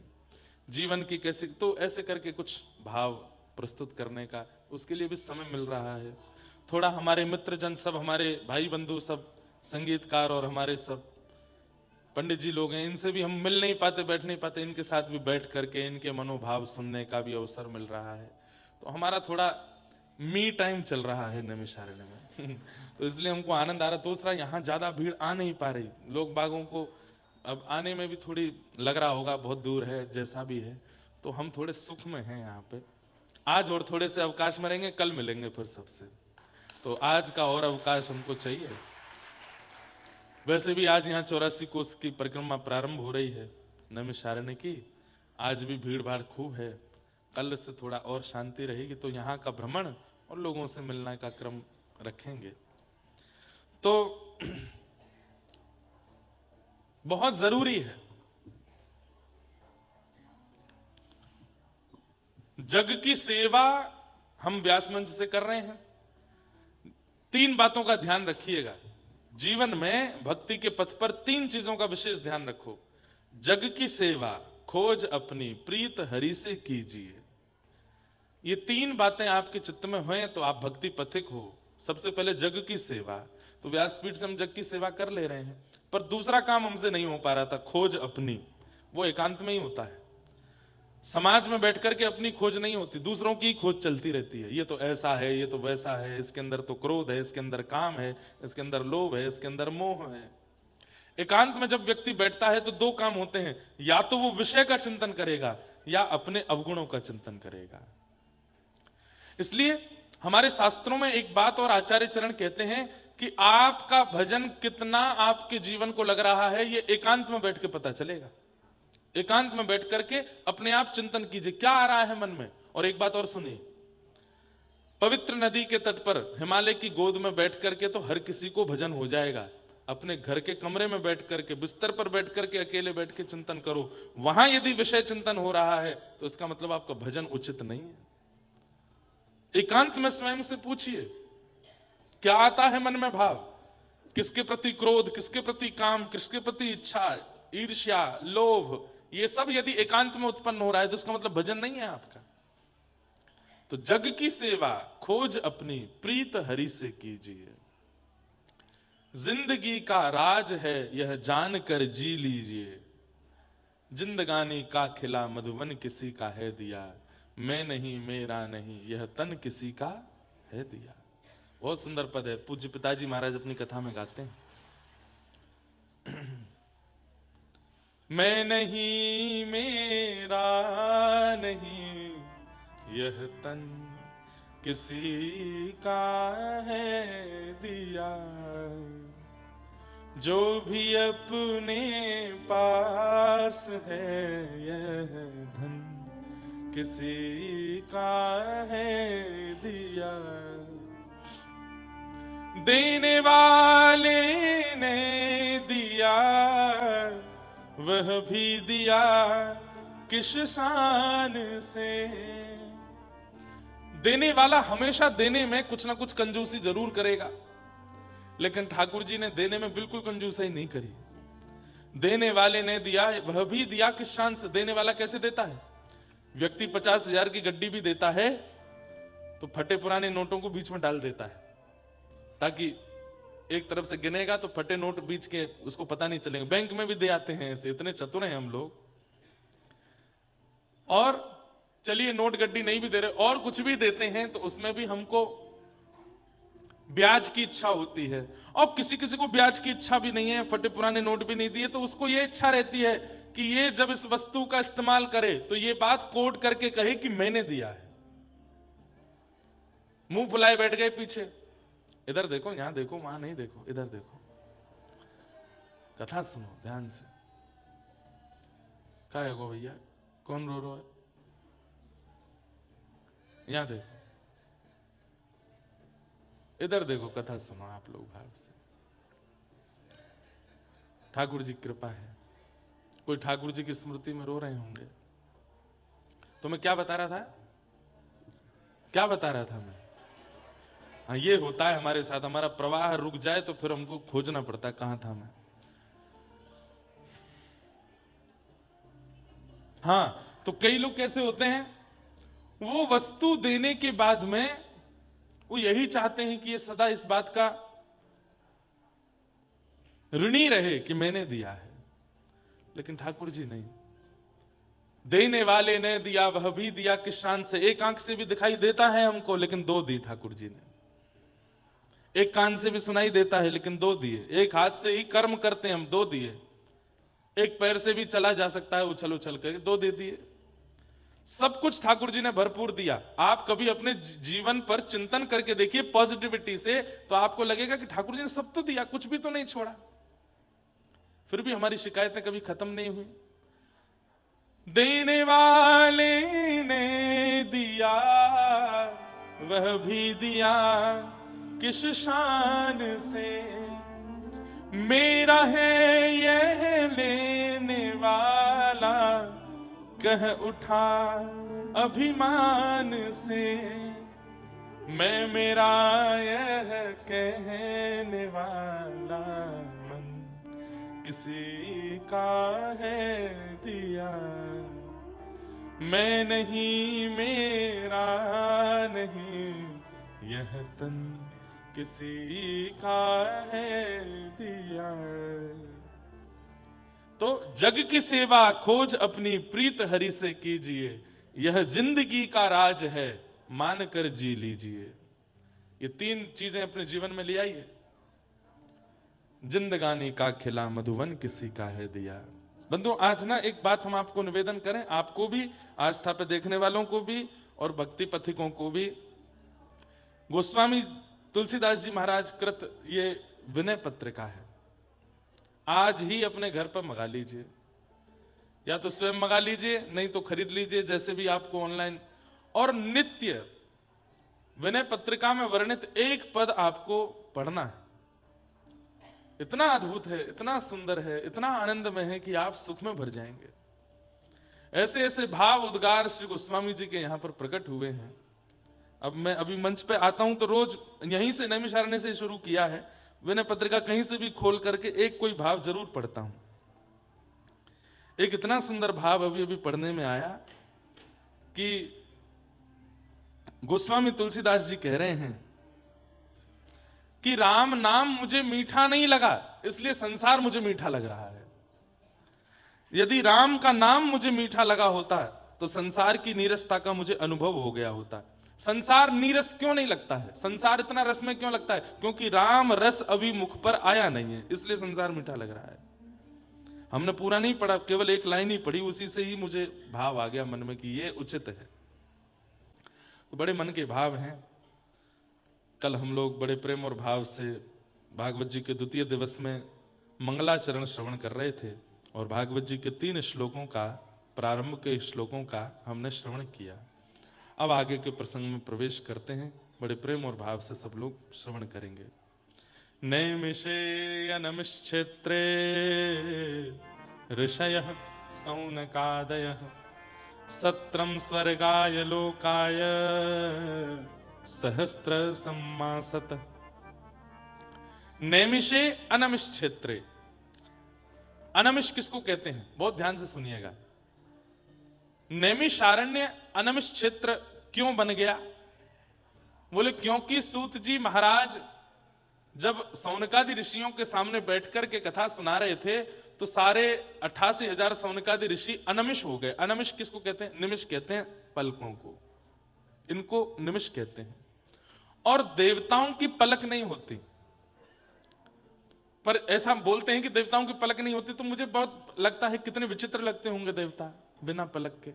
जीवन की कैसी, तो ऐसे करके कुछ भाव प्रस्तुत करने का उसके लिए भी समय मिल रहा है। थोड़ा हमारे मित्रजन सब, हमारे भाई बंधु सब संगीतकार और हमारे सब पंडित जी लोग हैं, इनसे भी हम मिल नहीं पाते, बैठ नहीं पाते, इनके साथ भी बैठ करके इनके मनोभाव सुनने का भी अवसर मिल रहा है। तो हमारा थोड़ा मी टाइम चल रहा है नैमिषारण्य में। तो इसलिए हमको आनंद आ रहा है। दूसरा, यहाँ ज्यादा भीड़ आ नहीं पा रही, लोग बागों को अब आने में भी थोड़ी लग रहा होगा बहुत दूर है, जैसा भी है, तो हम थोड़े सुख में हैं यहाँ पे आज, और थोड़े से अवकाश में रहेंगे, कल मिलेंगे फिर सबसे। तो आज का और अवकाश हमको चाहिए। वैसे भी आज यहाँ 84 कोस की परिक्रमा प्रारंभ हो रही है नैमिषारण्य की, आज भी भीड़ भाड़ खूब है। कल से थोड़ा और शांति रहेगी, तो यहाँ का भ्रमण और लोगों से मिलने का क्रम रखेंगे। तो बहुत जरूरी है, जग की सेवा हम व्यास मंच से कर रहे हैं। 3 बातों का ध्यान रखिएगा जीवन में, भक्ति के पथ पर 3 चीजों का विशेष ध्यान रखो। जग की सेवा, खोज अपनी प्रीत हरि से कीजिए। ये 3 बातें आपके चित्त में हों तो आप भक्ति पथिक हो। सबसे पहले जग की सेवा, तो व्यासपीठ से हम जग की सेवा कर ले रहे हैं, पर दूसरा काम हमसे नहीं हो पा रहा था, खोज अपनी, वो एकांत में ही होता है। समाज में बैठ करके अपनी खोज नहीं होती, दूसरों की खोज चलती रहती है। ये तो ऐसा है, ये तो वैसा है, इसके अंदर तो क्रोध है, इसके अंदर काम है, इसके अंदर लोभ है, इसके अंदर मोह है। एकांत में जब व्यक्ति बैठता है तो 2 काम होते हैं, या तो वो विषय का चिंतन करेगा या अपने अवगुणों का चिंतन करेगा। इसलिए हमारे शास्त्रों में एक बात और आचार्य चरण कहते हैं कि आपका भजन कितना आपके जीवन को लग रहा है, ये एकांत में बैठ के पता चलेगा। एकांत में बैठ करके अपने आप चिंतन कीजिए क्या आ रहा है मन में। और एक बात और सुनिए, पवित्र नदी के तट पर हिमालय की गोद में बैठ करके तो हर किसी को भजन हो जाएगा। अपने घर के कमरे में बैठ करके, बिस्तर पर बैठ करके, अकेले बैठ के चिंतन करो। वहां यदि विषय चिंतन हो रहा है तो इसका मतलब आपका भजन उचित नहीं है। एकांत में स्वयं से पूछिए, क्या आता है मन में भाव, किसके प्रति क्रोध, किसके प्रति काम, किसके प्रति इच्छा, ईर्ष्या, लोभ, ये सब यदि एकांत में उत्पन्न हो रहा है तो इसका मतलब भजन नहीं है आपका। तो जग की सेवा खोज अपनी प्रीत हरि से कीजिए, जिंदगी का राज है यह जानकर जी लीजिए, जिंदगानी का खिला मधुवन किसी का है दिया, मैं नहीं मेरा नहीं यह तन किसी का है दिया। बहुत सुंदर पद है, पूज्य पिताजी महाराज अपनी कथा में गाते हैं। मैं नहीं मेरा नहीं यह तन किसी का है दिया, जो भी अपने पास है यह धन किसी का है दिया, देने वाले ने दिया वह भी दिया किस शान से। देने वाला हमेशा देने में कुछ ना कुछ कंजूसी जरूर करेगा, लेकिन ठाकुर जी ने देने में बिल्कुल कंजूसी नहीं करी। देने वाले ने दिया वह भी दिया किस शान से। देने वाला कैसे देता है? व्यक्ति 50,000 की गड्डी भी देता है तो फटे पुराने नोटों को बीच में डाल देता है, ताकि एक तरफ से गिनेगा तो फटे नोट बीच के उसको पता नहीं चलेगा। बैंक में भी दे आते हैं ऐसे, इतने चतुर हैं हम लोग। और चलिए नोट गड्डी नहीं भी दे रहे और कुछ भी देते हैं तो उसमें भी हमको ब्याज की इच्छा होती है। और किसी किसी को ब्याज की इच्छा भी नहीं है, फटे पुराने नोट भी नहीं दिए, तो उसको ये इच्छा रहती है कि ये जब इस वस्तु का इस्तेमाल करे तो ये बात कोड करके कहे कि मैंने दिया है। मुंह फुलाए बैठ गए पीछे, इधर देखो, यहां देखो, वहां नहीं देखो, इधर देखो, कथा सुनो ध्यान से। क्या है गो भैया, कौन रो है? यहां देखो, इधर देखो, कथा सुनो आप लोग भाव से। ठाकुर जी कृपा है, कोई ठाकुर जी की स्मृति में रो रहे होंगे। तो मैं क्या बता रहा था, क्या बता रहा था मैं? हाँ, ये होता है हमारे साथ, हमारा प्रवाह रुक जाए तो फिर हमको खोजना पड़ता है कहां था मैं। हाँ, तो कई लोग कैसे होते हैं, वो वस्तु देने के बाद में वो यही चाहते हैं कि ये सदा इस बात का ऋणी रहे कि मैंने दिया है, लेकिन ठाकुर जी नहीं। देने वाले ने दिया वह भी दिया किस शान से। एक आंख से भी दिखाई देता है हमको, लेकिन दो दी ठाकुर जी ने। एक कान से भी सुनाई देता है, लेकिन दो दिए। एक हाथ से ही कर्म करते हैं हम, दो दिए। एक पैर से भी चला जा सकता है उछल उछल कर, दो दे दिए। सब कुछ ठाकुर जी ने भरपूर दिया। आप कभी अपने जीवन पर चिंतन करके देखिए पॉजिटिविटी से, तो आपको लगेगा कि ठाकुर जी ने सब तो दिया, कुछ भी तो नहीं छोड़ा। फिर भी हमारी शिकायतें कभी खत्म नहीं हुई। देने वाले ने दिया वह भी दिया किस शान से, मेरा है यह लेने वाला कह उठा अभिमान से, मैं मेरा यह कहने वाला मन किसी का है दिया, मैं नहीं मेरा नहीं यह तन किसी का है दिया। तो जग की सेवा खोज अपनी प्रीत हरि से कीजिए, यह जिंदगी का राज है मान कर जी लीजिए। ये तीन चीजें अपने जीवन में ले आइए। जिंदगानी का खिला मधुवन किसी का है दिया। बंधु, आज ना एक बात हम आपको निवेदन करें, आपको भी, आस्था पे देखने वालों को भी और भक्ति पथिकों को भी। गोस्वामी तुलसीदास जी महाराज कृत ये विनय पत्रिका है, आज ही अपने घर पर मंगा लीजिए, या तो स्वयं मंगा लीजिए, नहीं तो खरीद लीजिए, जैसे भी आपको ऑनलाइन। और नित्य विनय पत्रिका में वर्णित एक पद आपको पढ़ना है। इतना अद्भुत है, इतना सुंदर है, इतना आनंदमय है कि आप सुख में भर जाएंगे। ऐसे ऐसे भाव उद्गार श्री गोस्वामी जी के यहां पर प्रकट हुए हैं अब मैं अभी मंच पे आता हूं तो रोज यहीं से नैमिषारण्य से शुरू किया है, विनय पत्रिका कहीं से भी खोल करके एक कोई भाव जरूर पढ़ता हूं। एक इतना सुंदर भाव अभी अभी पढ़ने में आया कि गोस्वामी तुलसीदास जी कह रहे हैं कि राम नाम मुझे मीठा नहीं लगा, इसलिए संसार मुझे मीठा लग रहा है। यदि राम का नाम मुझे मीठा लगा होता तो संसार की नीरसता का मुझे अनुभव हो गया होता। संसार नीरस क्यों नहीं लगता है, संसार इतना रस में क्यों लगता है? क्योंकि राम रस अभी मुख पर आया नहीं है, इसलिए संसार मीठा लग रहा है। हमने पूरा नहीं पढ़ा, केवल एक लाइन ही पढ़ी, उसी से ही मुझे भाव आ गया मन में कि ये उचित है। तो बड़े मन के भाव हैं। कल हम लोग बड़े प्रेम और भाव से भागवत जी के द्वितीय दिवस में मंगलाचरण श्रवण कर रहे थे और भागवत जी के 3 श्लोकों का, प्रारंभ के श्लोकों का हमने श्रवण किया। अब आगे के प्रसंग में प्रवेश करते हैं, बड़े प्रेम और भाव से सब लोग श्रवण करेंगे। नैमिषेयनमिक्षेत्रे ऋषयः सौनकादयः सत्रं स्वर्गाय लोकाय सहस्त्र सम्मासत। नैमिषे अनमिष क्षेत्रे। अनमिष किसको कहते हैं? बहुत ध्यान से सुनिएगा। नैमिषारण्य अनमिष क्षेत्र क्यों बन गया? बोले क्योंकि सूत जी महाराज जब सौनकादि ऋषियों के सामने बैठकर के कथा सुना रहे थे तो सारे 88,000 सौनकादि ऋषि अनमिष हो गए। अनमिष किसको कहते हैं? निमिष कहते हैं पलकों को, इनको निमिष कहते हैं। और देवताओं की पलक नहीं होती, पर ऐसा बोलते हैं कि देवताओं की पलक नहीं होती, तो मुझे बहुत लगता है कितने विचित्र लगते होंगे देवता बिना पलक के।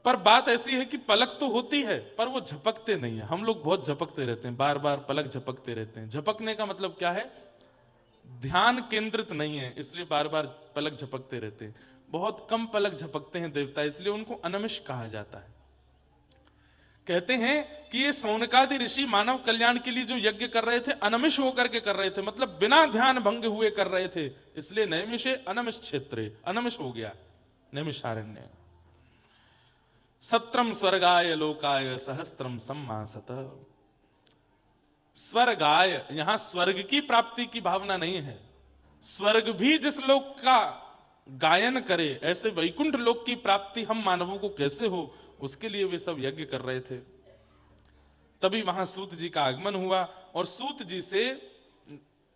पर बात ऐसी है कि पलक तो होती है पर वो झपकते नहीं है। हम लोग बहुत झपकते रहते हैं, बार बार पलक झपकते रहते हैं। झपकने का मतलब क्या है? ध्यान केंद्रित नहीं है, इसलिए बार बार पलक झपकते रहते हैं। बहुत कम पलक झपकते हैं देवता, इसलिए उनको अनमिष कहा जाता है। कहते हैं कि ये सौनकादि ऋषि मानव कल्याण के लिए जो यज्ञ कर रहे थे अनमिष होकर के कर रहे थे, मतलब बिना ध्यान भंग हुए कर रहे थे, इसलिए नैमिषे अनमिष क्षेत्रे, अनमिष हो गया नैमिषारण्य। सत्रम स्वर्गाय लोकाय सहस्त्रम सम्मासत। स्वर्गाय, यहां स्वर्ग की प्राप्ति की भावना नहीं है। स्वर्ग भी जिस लोक का गायन करे, ऐसे वैकुंठ लोक की प्राप्ति हम मानवों को कैसे हो, उसके लिए वे सब यज्ञ कर रहे थे। तभी वहां सूत जी का आगमन हुआ और सूत जी से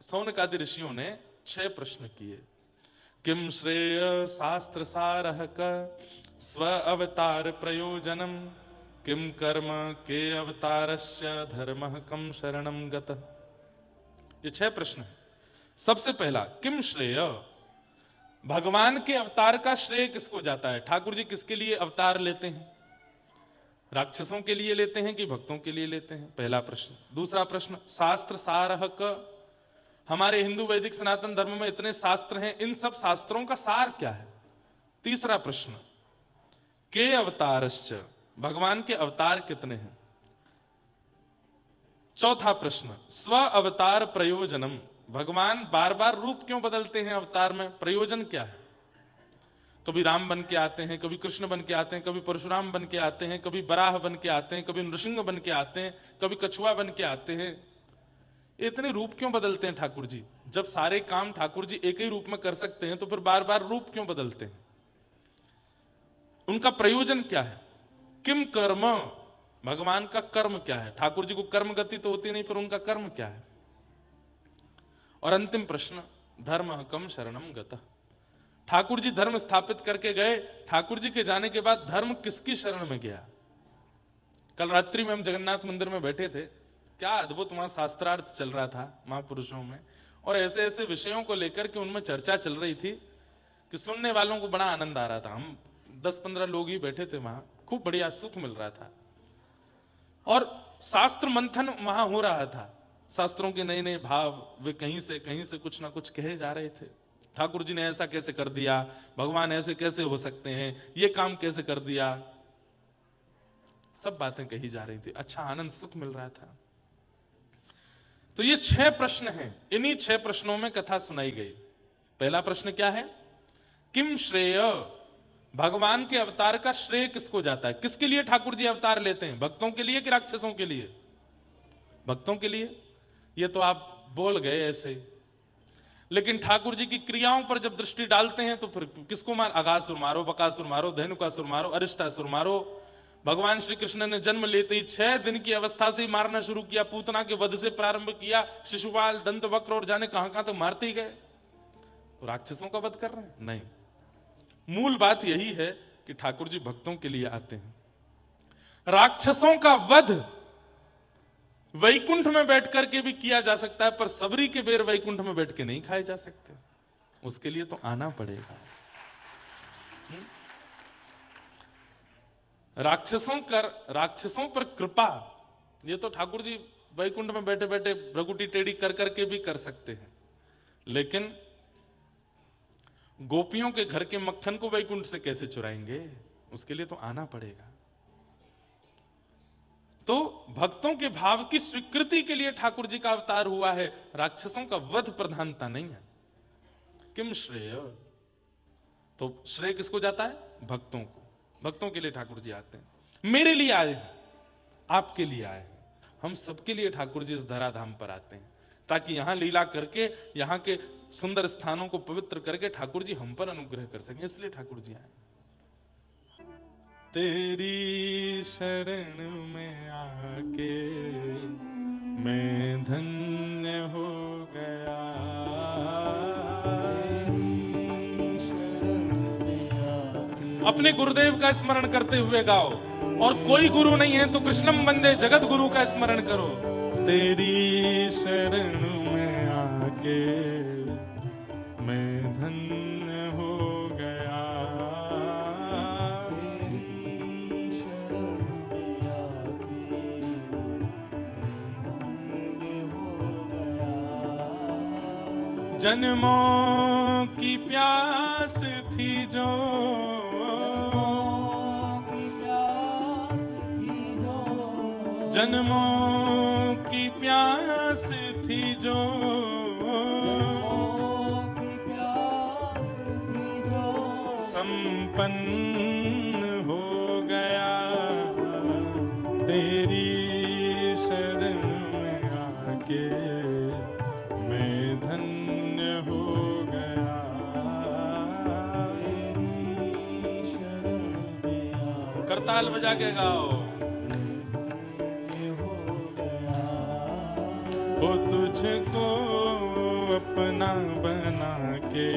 सौनकादि ऋषियों ने 6 प्रश्न किए। किम श्रेय शास्त्र सारः का स्व अवतार प्रयोजनम, किम कर्म के अवतारस्य धर्मः कम शरणम गतः। ये 6 प्रश्न है। सबसे पहला, किम श्रेय, भगवान के अवतार का श्रेय किसको जाता है? ठाकुर जी किसके लिए अवतार लेते हैं? राक्षसों के लिए लेते हैं कि भक्तों के लिए लेते हैं? पहला प्रश्न। दूसरा प्रश्न, शास्त्र सारः क, हमारे हिंदू वैदिक सनातन धर्म में इतने शास्त्र हैं, इन सब शास्त्रों का सार क्या है? तीसरा प्रश्न, के अवतारश्च, भगवान के अवतार कितने हैं? चौथा प्रश्न, स्व अवतार प्रयोजनम, भगवान बार बार रूप क्यों बदलते हैं अवतार में, प्रयोजन क्या है? कभी राम बन के आते हैं, कभी कृष्ण बन के आते हैं, कभी परशुराम बन के आते हैं, कभी बराह बन के आते हैं, कभी नृसिंह बन के आते हैं, कभी कछुआ बन के आते हैं। इतने रूप क्यों बदलते हैं ठाकुर जी? जब सारे काम ठाकुर जी एक ही रूप में कर सकते हैं तो फिर बार बार रूप क्यों बदलते हैं? उनका प्रयोजन क्या है? किम कर्म, भगवान का कर्म क्या है? ठाकुर जी को कर्म गति तो होती नहीं, फिर उनका कर्म क्या है? और अंतिम प्रश्न, धर्म कम शरणम गतः, ठाकुर जी धर्म स्थापित करके गए, ठाकुर जी के जाने के बाद धर्म किसकी शरण में गया? कल रात्रि में हम जगन्नाथ मंदिर में बैठे थे, क्या अद्भुत वहां शास्त्रार्थ चल रहा था महापुरुषों में, और ऐसे ऐसे विषयों को लेकर के उनमें चर्चा चल रही थी कि सुनने वालों को बड़ा आनंद आ रहा था। हम 10-15 लोग ही बैठे थे वहां, खूब बढ़िया सुख मिल रहा था और शास्त्र मंथन वहां हो रहा था। शास्त्रों के नए नए भाव वे कहीं से कुछ ना कुछ कहे जा रहे थे। ठाकुर जी ने ऐसा कैसे कर दिया, भगवान ऐसे कैसे हो सकते हैं, ये काम कैसे कर दिया, सब बातें कही जा रही थी। अच्छा आनंद सुख मिल रहा था। तो ये 6 प्रश्न हैं, इन्हीं 6 प्रश्नों में कथा सुनाई गई। पहला प्रश्न क्या है? किम श्रेय, भगवान के अवतार का श्रेय किसको जाता है? किसके लिए ठाकुर जी अवतार लेते हैं? भक्तों के लिए कि राक्षसों के लिए? भक्तों के लिए। ये तो आप बोल गए ऐसे, लेकिन ठाकुर जी की क्रियाओं पर जब दृष्टि डालते हैं तो फिर किसको मार? अगासुर मारो, बकासुर मारो, धेनुकासुर मारो, अरिष्टासुर मारो। भगवान श्री कृष्ण ने जन्म लेते ही 6 दिन की अवस्था से ही मारना शुरू किया। पूतना के वध से प्रारंभ किया, शिशुपाल, दंतवक्र और जाने कहां कहां तो मारते ही गए। तो राक्षसों का वध कर रहे हैं? नहीं। मूल बात यही है कि ठाकुर जी भक्तों के लिए आते हैं। राक्षसों का वध वैकुंठ में बैठ करके भी किया जा सकता है, पर सबरी के बेर वैकुंठ में बैठ के नहीं खाए जा सकते। उसके लिए तो आना पड़ेगा। राक्षसों पर कृपा, ये तो ठाकुर जी वैकुंठ में बैठे बैठे भ्रगुटी टेढ़ी कर करके भी कर सकते हैं, लेकिन गोपियों के घर के मक्खन को वैकुंठ से कैसे चुराएंगे? उसके लिए तो आना पड़ेगा। तो भक्तों के भाव की स्वीकृति के लिए ठाकुर जी का अवतार हुआ है। राक्षसों का वध प्रधानता नहीं है। किम श्रेय, तो श्रेय किसको जाता है? भक्तों को। भक्तों के लिए ठाकुर जी आते हैं। मेरे लिए आए हैं, आपके लिए आए हैं, हम सबके लिए ठाकुर जी इस धराधाम पर आते हैं, ताकि यहां लीला करके, यहां के सुंदर स्थानों को पवित्र करके ठाकुर जी हम पर अनुग्रह कर सकें। इसलिए ठाकुर जी आए। तेरी शरण में आके मैं धन्य हो गया, अपने गुरुदेव का स्मरण करते हुए गाओ। और कोई गुरु नहीं है तो कृष्णम वंदे जगत गुरु का स्मरण करो। तेरी शरण में आके मैं धन्य हो गया, जन्मों की प्यास थी जो, जन्मों की प्यास थी जो, संपन्न हो गया। तेरी शरण में आके मैं धन्य हो गया, करताल बजा के गाओ। वो तुझको अपना बना के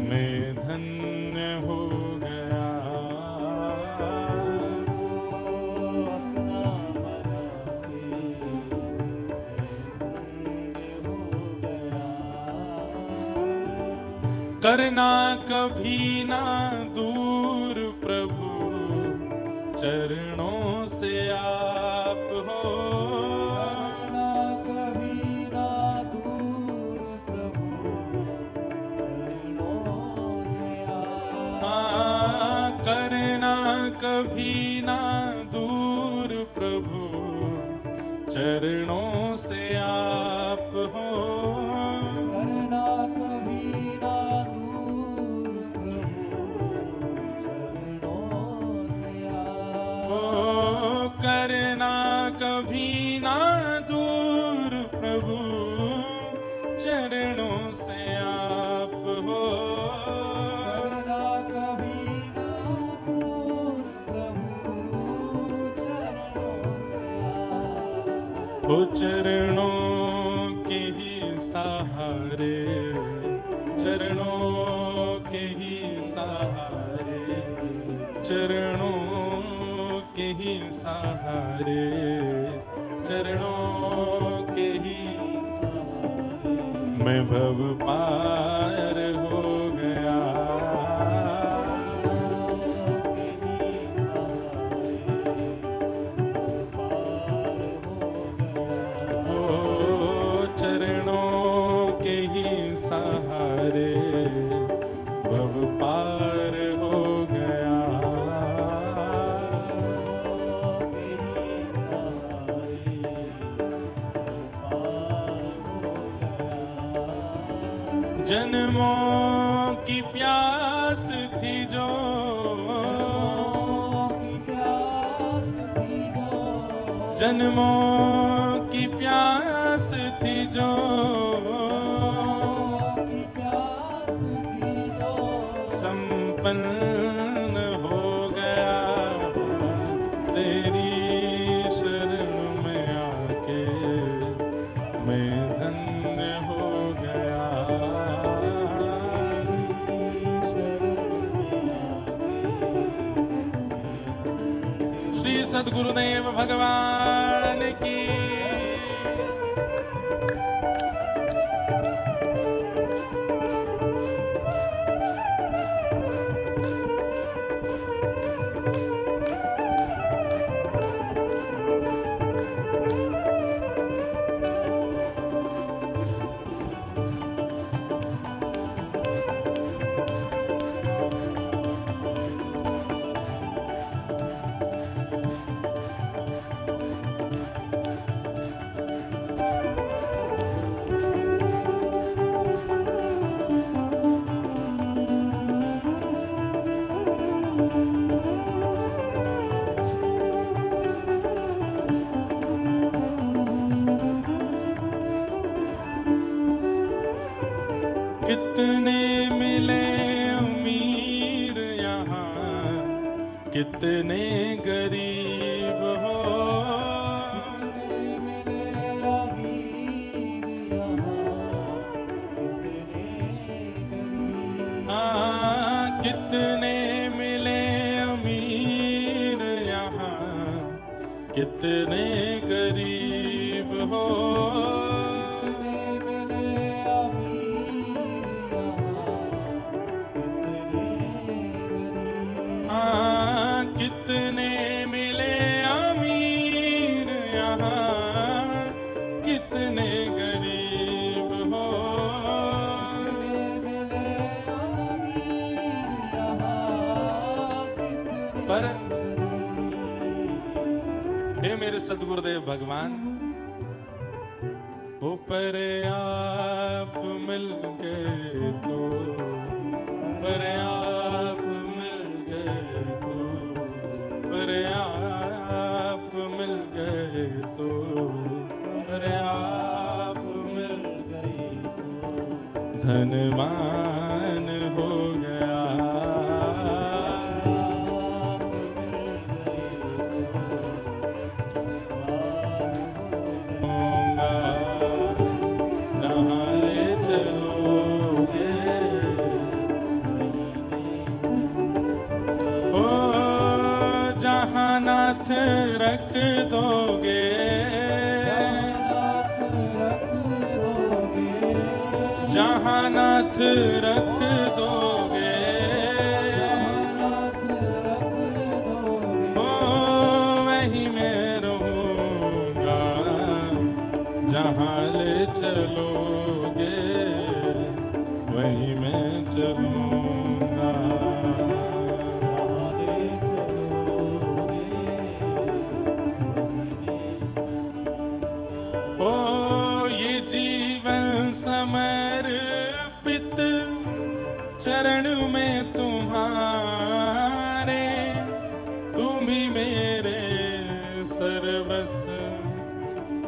मैं धन्य हो गया, करना कभी ना दूर प्रभु चरणों से आप हो, कभी ना दूर प्रभु चरणों से आप हो, करना कभी ना दूर प्रभु चरणों से आप हो, करना कभी ना दूर प्रभु चरणों से आप हो, हो चरणों के ही सहारे, चरणों के ही सहारे, चरणों के ही सहारे, चरणों के ही सहारे मैं भव पार हो गया, सहारे भव पार हो गया, जन जो, जन्मों की प्यास थी जो, संपन्न हो गया तेरी शरण में आके, मैं धन्य हो गया। श्री सद्गुरुदेव भगवान की। कितने मिले अमीर यहाँ, कितने गरीब हो, हाँ कितने मिले अमीर यहाँ, कितने गरीब हो, कितने मिले अमीर यहाँ, कितने गरीब हो, पर हे मेरे सद्गुरुदेव भगवान, वो पर आप मिल गए तो, पर आप मिल गए तो, पर आप मिल गए तो, पर आप मिल गए तो, धनवान हो गया। जहाँ ले चलोगे, जहाँ नाथ रख दोगे, जहाँ नाथ रख दोगे, ओ वहीं मैं रहूँगा, जहाँ ले चलोगे वहीं मैं चलूँगा। समर्पित चरण में तुम्हारे, तुम ही मेरे सर्वस्व,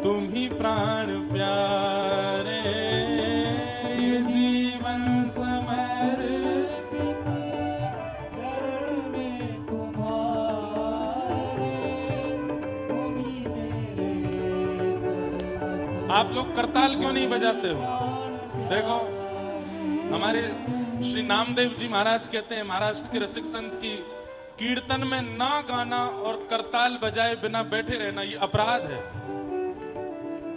तुम ही प्राण प्यारे। ये जीवन समर्पित चरण में तुम्हारे, तुम ही मेरे सर्वस्व। आप लोग करताल क्यों नहीं बजाते हो? देखो हमारे श्री नामदेव जी महाराज कहते हैं, महाराष्ट्र के रसिक संत की, कीर्तन में ना गाना और करताल बजाए बिना बैठे रहना ये अपराध है।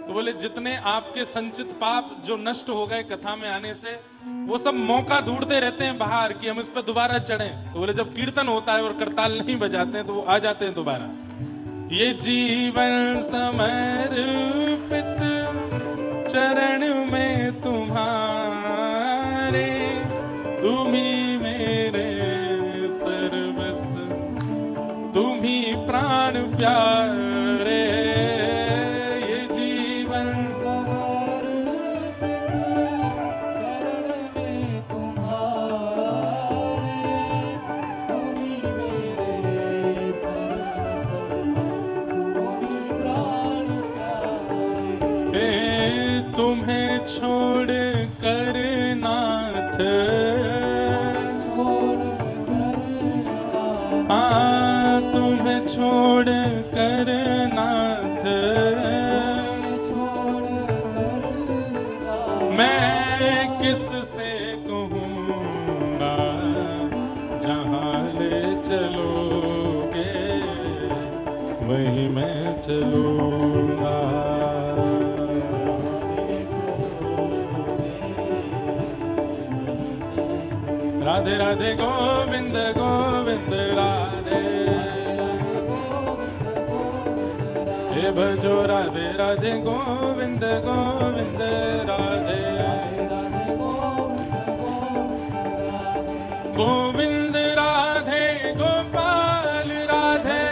तो बोले जितने आपके संचित पाप जो नष्ट हो गए कथा में आने से, वो सब मौका ढूंढते रहते हैं बाहर कि हम इस पर दोबारा चढ़ें। तो बोले जब कीर्तन होता है और करताल नहीं बजाते हैं तो वो आ जाते हैं दोबारा। ये जीवन समर्पित चरण में तुम्हारे, तुम ही मेरे सर्वस्व, तुम ही प्राण प्यारे। ये जीवन समर्पित चरण में तुम्हारे, छोड़ कर नाथ, हाँ तुम्हें छोड़ कर नाथ, मैं किससे कहूँगा जहाँ ले चलोगे वहीं मैं चलूँगा। राधे राधे गोविंद गोविंद राधे, हे भजो राधे राधे गोविंद गोविंद राधे, गोविंद राधे गोपाल राधे,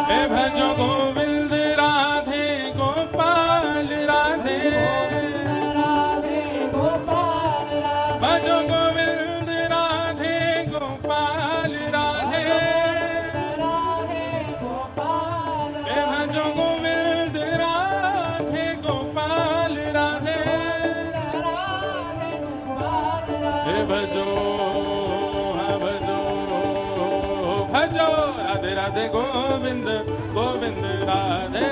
हे भजो गोविंद राधे गोपाल राधे, भजो गोविंद राधे गोपाल राधे, हे भजो गोविंद राधे गोपाल राधे, हे भजो हाँ भजो भजो राधे राधे गोविंद गोविंद राधे।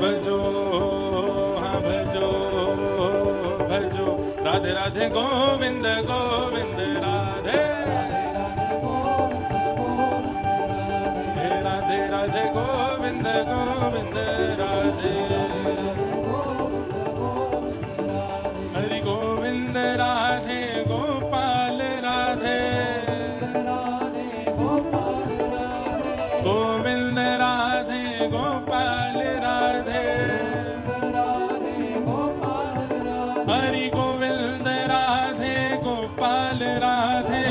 भजो हाँ भजो भजो राधे राधे गोविंद गोविंद राधे, हे राधे राधे गोविंद गोविंद राधे, हरि गोविंद राधे गोपाल राधे, गोविंद राधे गोपाल राधे, हरि गोविंद राधे गोपाल राधे,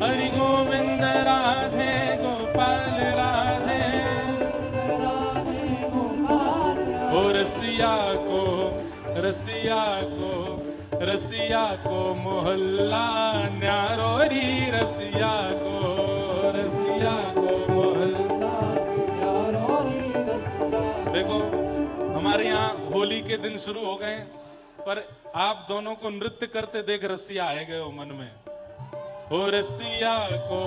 हरि गोविंद राधे गोपाल राधे, ओ रसिया को मोहल्ला न्यारो री, रसिया को मोहल्ला न्यारो री। देखो हमारे यहाँ होली के दिन शुरू हो गए, पर आप दोनों को नृत्य करते देख रसिया आए गए हो मन में। ओ रसिया को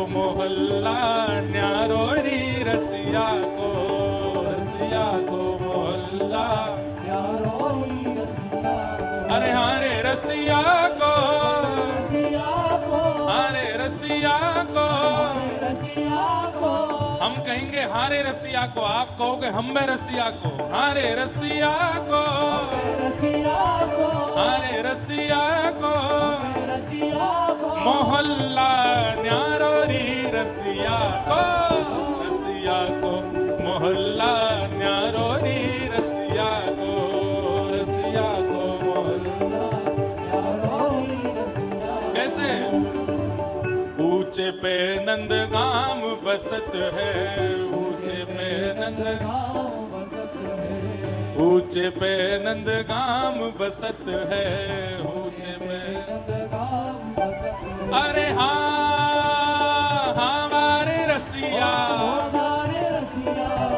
मोहल्ला न्यारो री, रसिया को मोहल्ला न्यारो री, अरे हारे रसिया को, हारे रसिया को, हम कहेंगे हारे रसिया को, आप कहोगे हम में रसिया को, हारे रसिया को, हारे रसिया को, मोहल्ला न्यारो री, रसिया को मोहल्ला न्यारो री, रसिया को मोहल्ला न्यारो री। कैसे? ऊंचे पे नंदगाम बसत है, ऊंचे पे नंदगाम बसत है, ऊंचे पे नंदगाम बसत है, ऊंचे पे नंदगाम बसत है। अरे हाँ हमारे रसिया,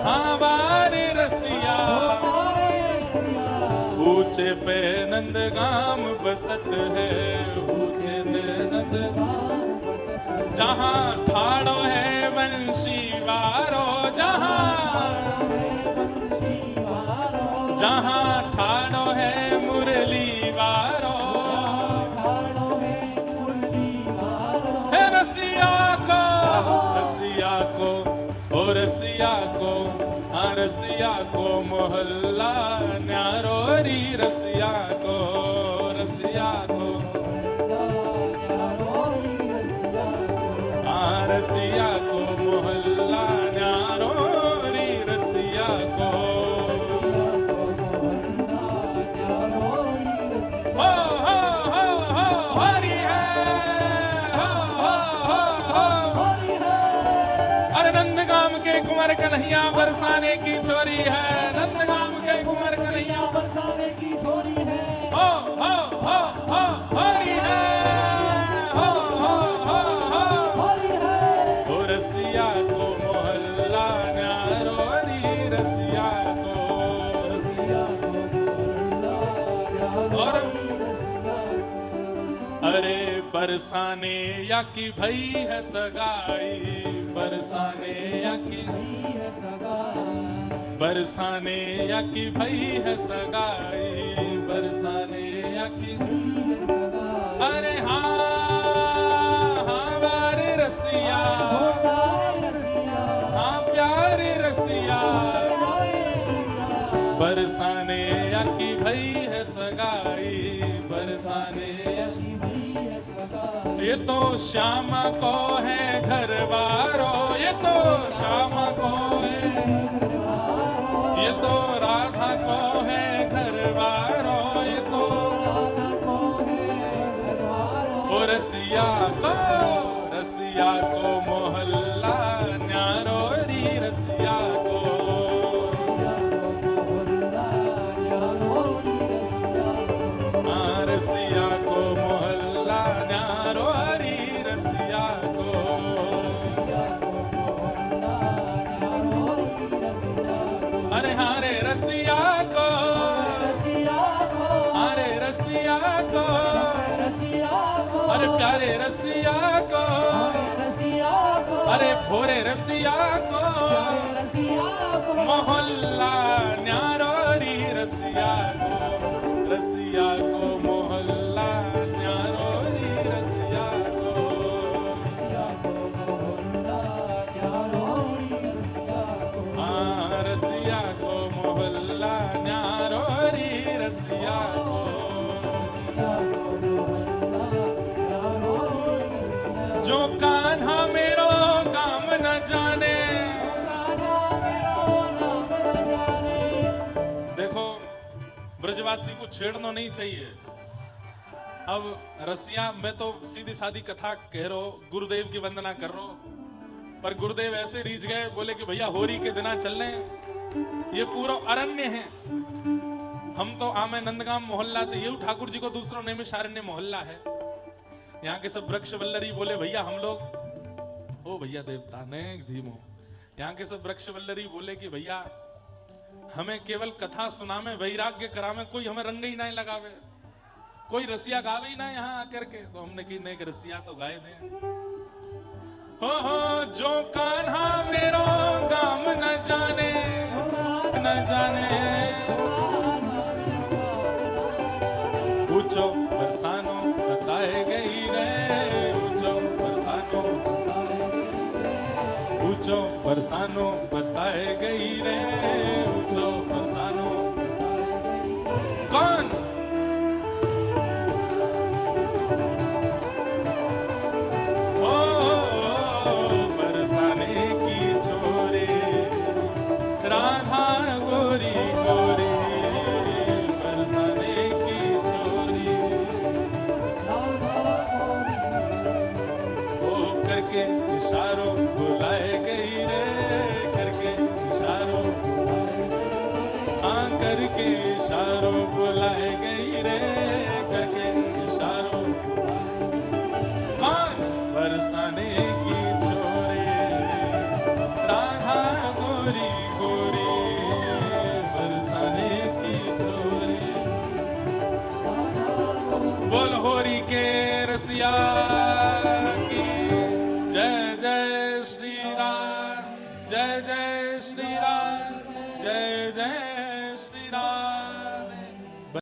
हमारे रसिया, ऊंचे पे नंदगाम बसत है, ऊंचे पे नंदगाम, जहाँ ठाड़ो है वंशी वारो, जहाँ ठाड़ो है मुरली वारो, है रसिया को, रसिया को, ओ रसिया को, मोहल्ला न्यारो री रसिया को रसिया को मोहल्ला न्यारो री रसिया को हो हरी है हो अरे नंदगाम के कुंवर कन्हैया बरसाने की छोरी है नंदगाम के कुंवर कन्हैया बरसाने की छोरी है हो हरी है रसिया को मोहल्ला न्यारो री रसिया को और अरे बरसाने या की भई है सगाई बरसाने या की बरसाने या की भई है सगाई बरसाने या की अरे हाँ रसिया हाँ प्यारे रसिया बरसाने या की भई है सगाई बरसाने ये तो श्यामा को है घरवारो ये तो श्यामा को है ये तो राधा को है घरवारो ये तो ओ रसिया को मोहल्ला न्यारो री रसिया को रसिया को मोहल्ला न्यारो री रसिया को अरे हारे रसिया को अरे रसिया को अरे प्यारे रसिया को अरे भोरे रसिया को मोहल्ला न्यारो री रसिया को मोहल्ला न्यारो री रसिया को हाँ रसिया को मोहल्ला न्यारो री रसिया को जो कान्हा मेरो काम न जाने देखो ब्रजवासी को छेड़ना नहीं चाहिए। अब रसिया मैं तो सीधी सादी कथा कह रहा हूं गुरुदेव की वंदना कर रहा हूं पर गुरुदेव ऐसे रीझ गए बोले कि भैया होरी के दिना चलने ये पूरा अरण्य है हम तो आमे नंदगाम मोहल्ला तो ये ठाकुर जी को दूसरों नैमिषारण्य मोहल्ला है यहाँ के सब वृक्ष वल्लरी बोले भैया हम लोग ओ भैया देवता ने धीमो यहाँ के सब वृक्ष वल्लरी बोले कि भैया हमें केवल कथा सुना में वैराग्य करा में कोई हमें रंग ही नहीं लगावे कोई रसिया गावे ही ना यहाँ आकर के तो हमने की नहीं रसिया तो गाए दे हो जो कान्हा मेरो गाम न जाने पूछो बरसानो बताए गई रे पूछो बरसानो बताए गई रे पूछो बरसानो कौन बरसाने की छोरी राधा गोरी गोरी बरसाने की छोरी वो करके इशारों बुलाए गई रे करके इशारों हाँ करके इशारों बुलाए गई रे करके इशारों कौन बरसाने की छोरी राधा गोरी गोरी बरसाने की छोरी बोल होरी के रसिया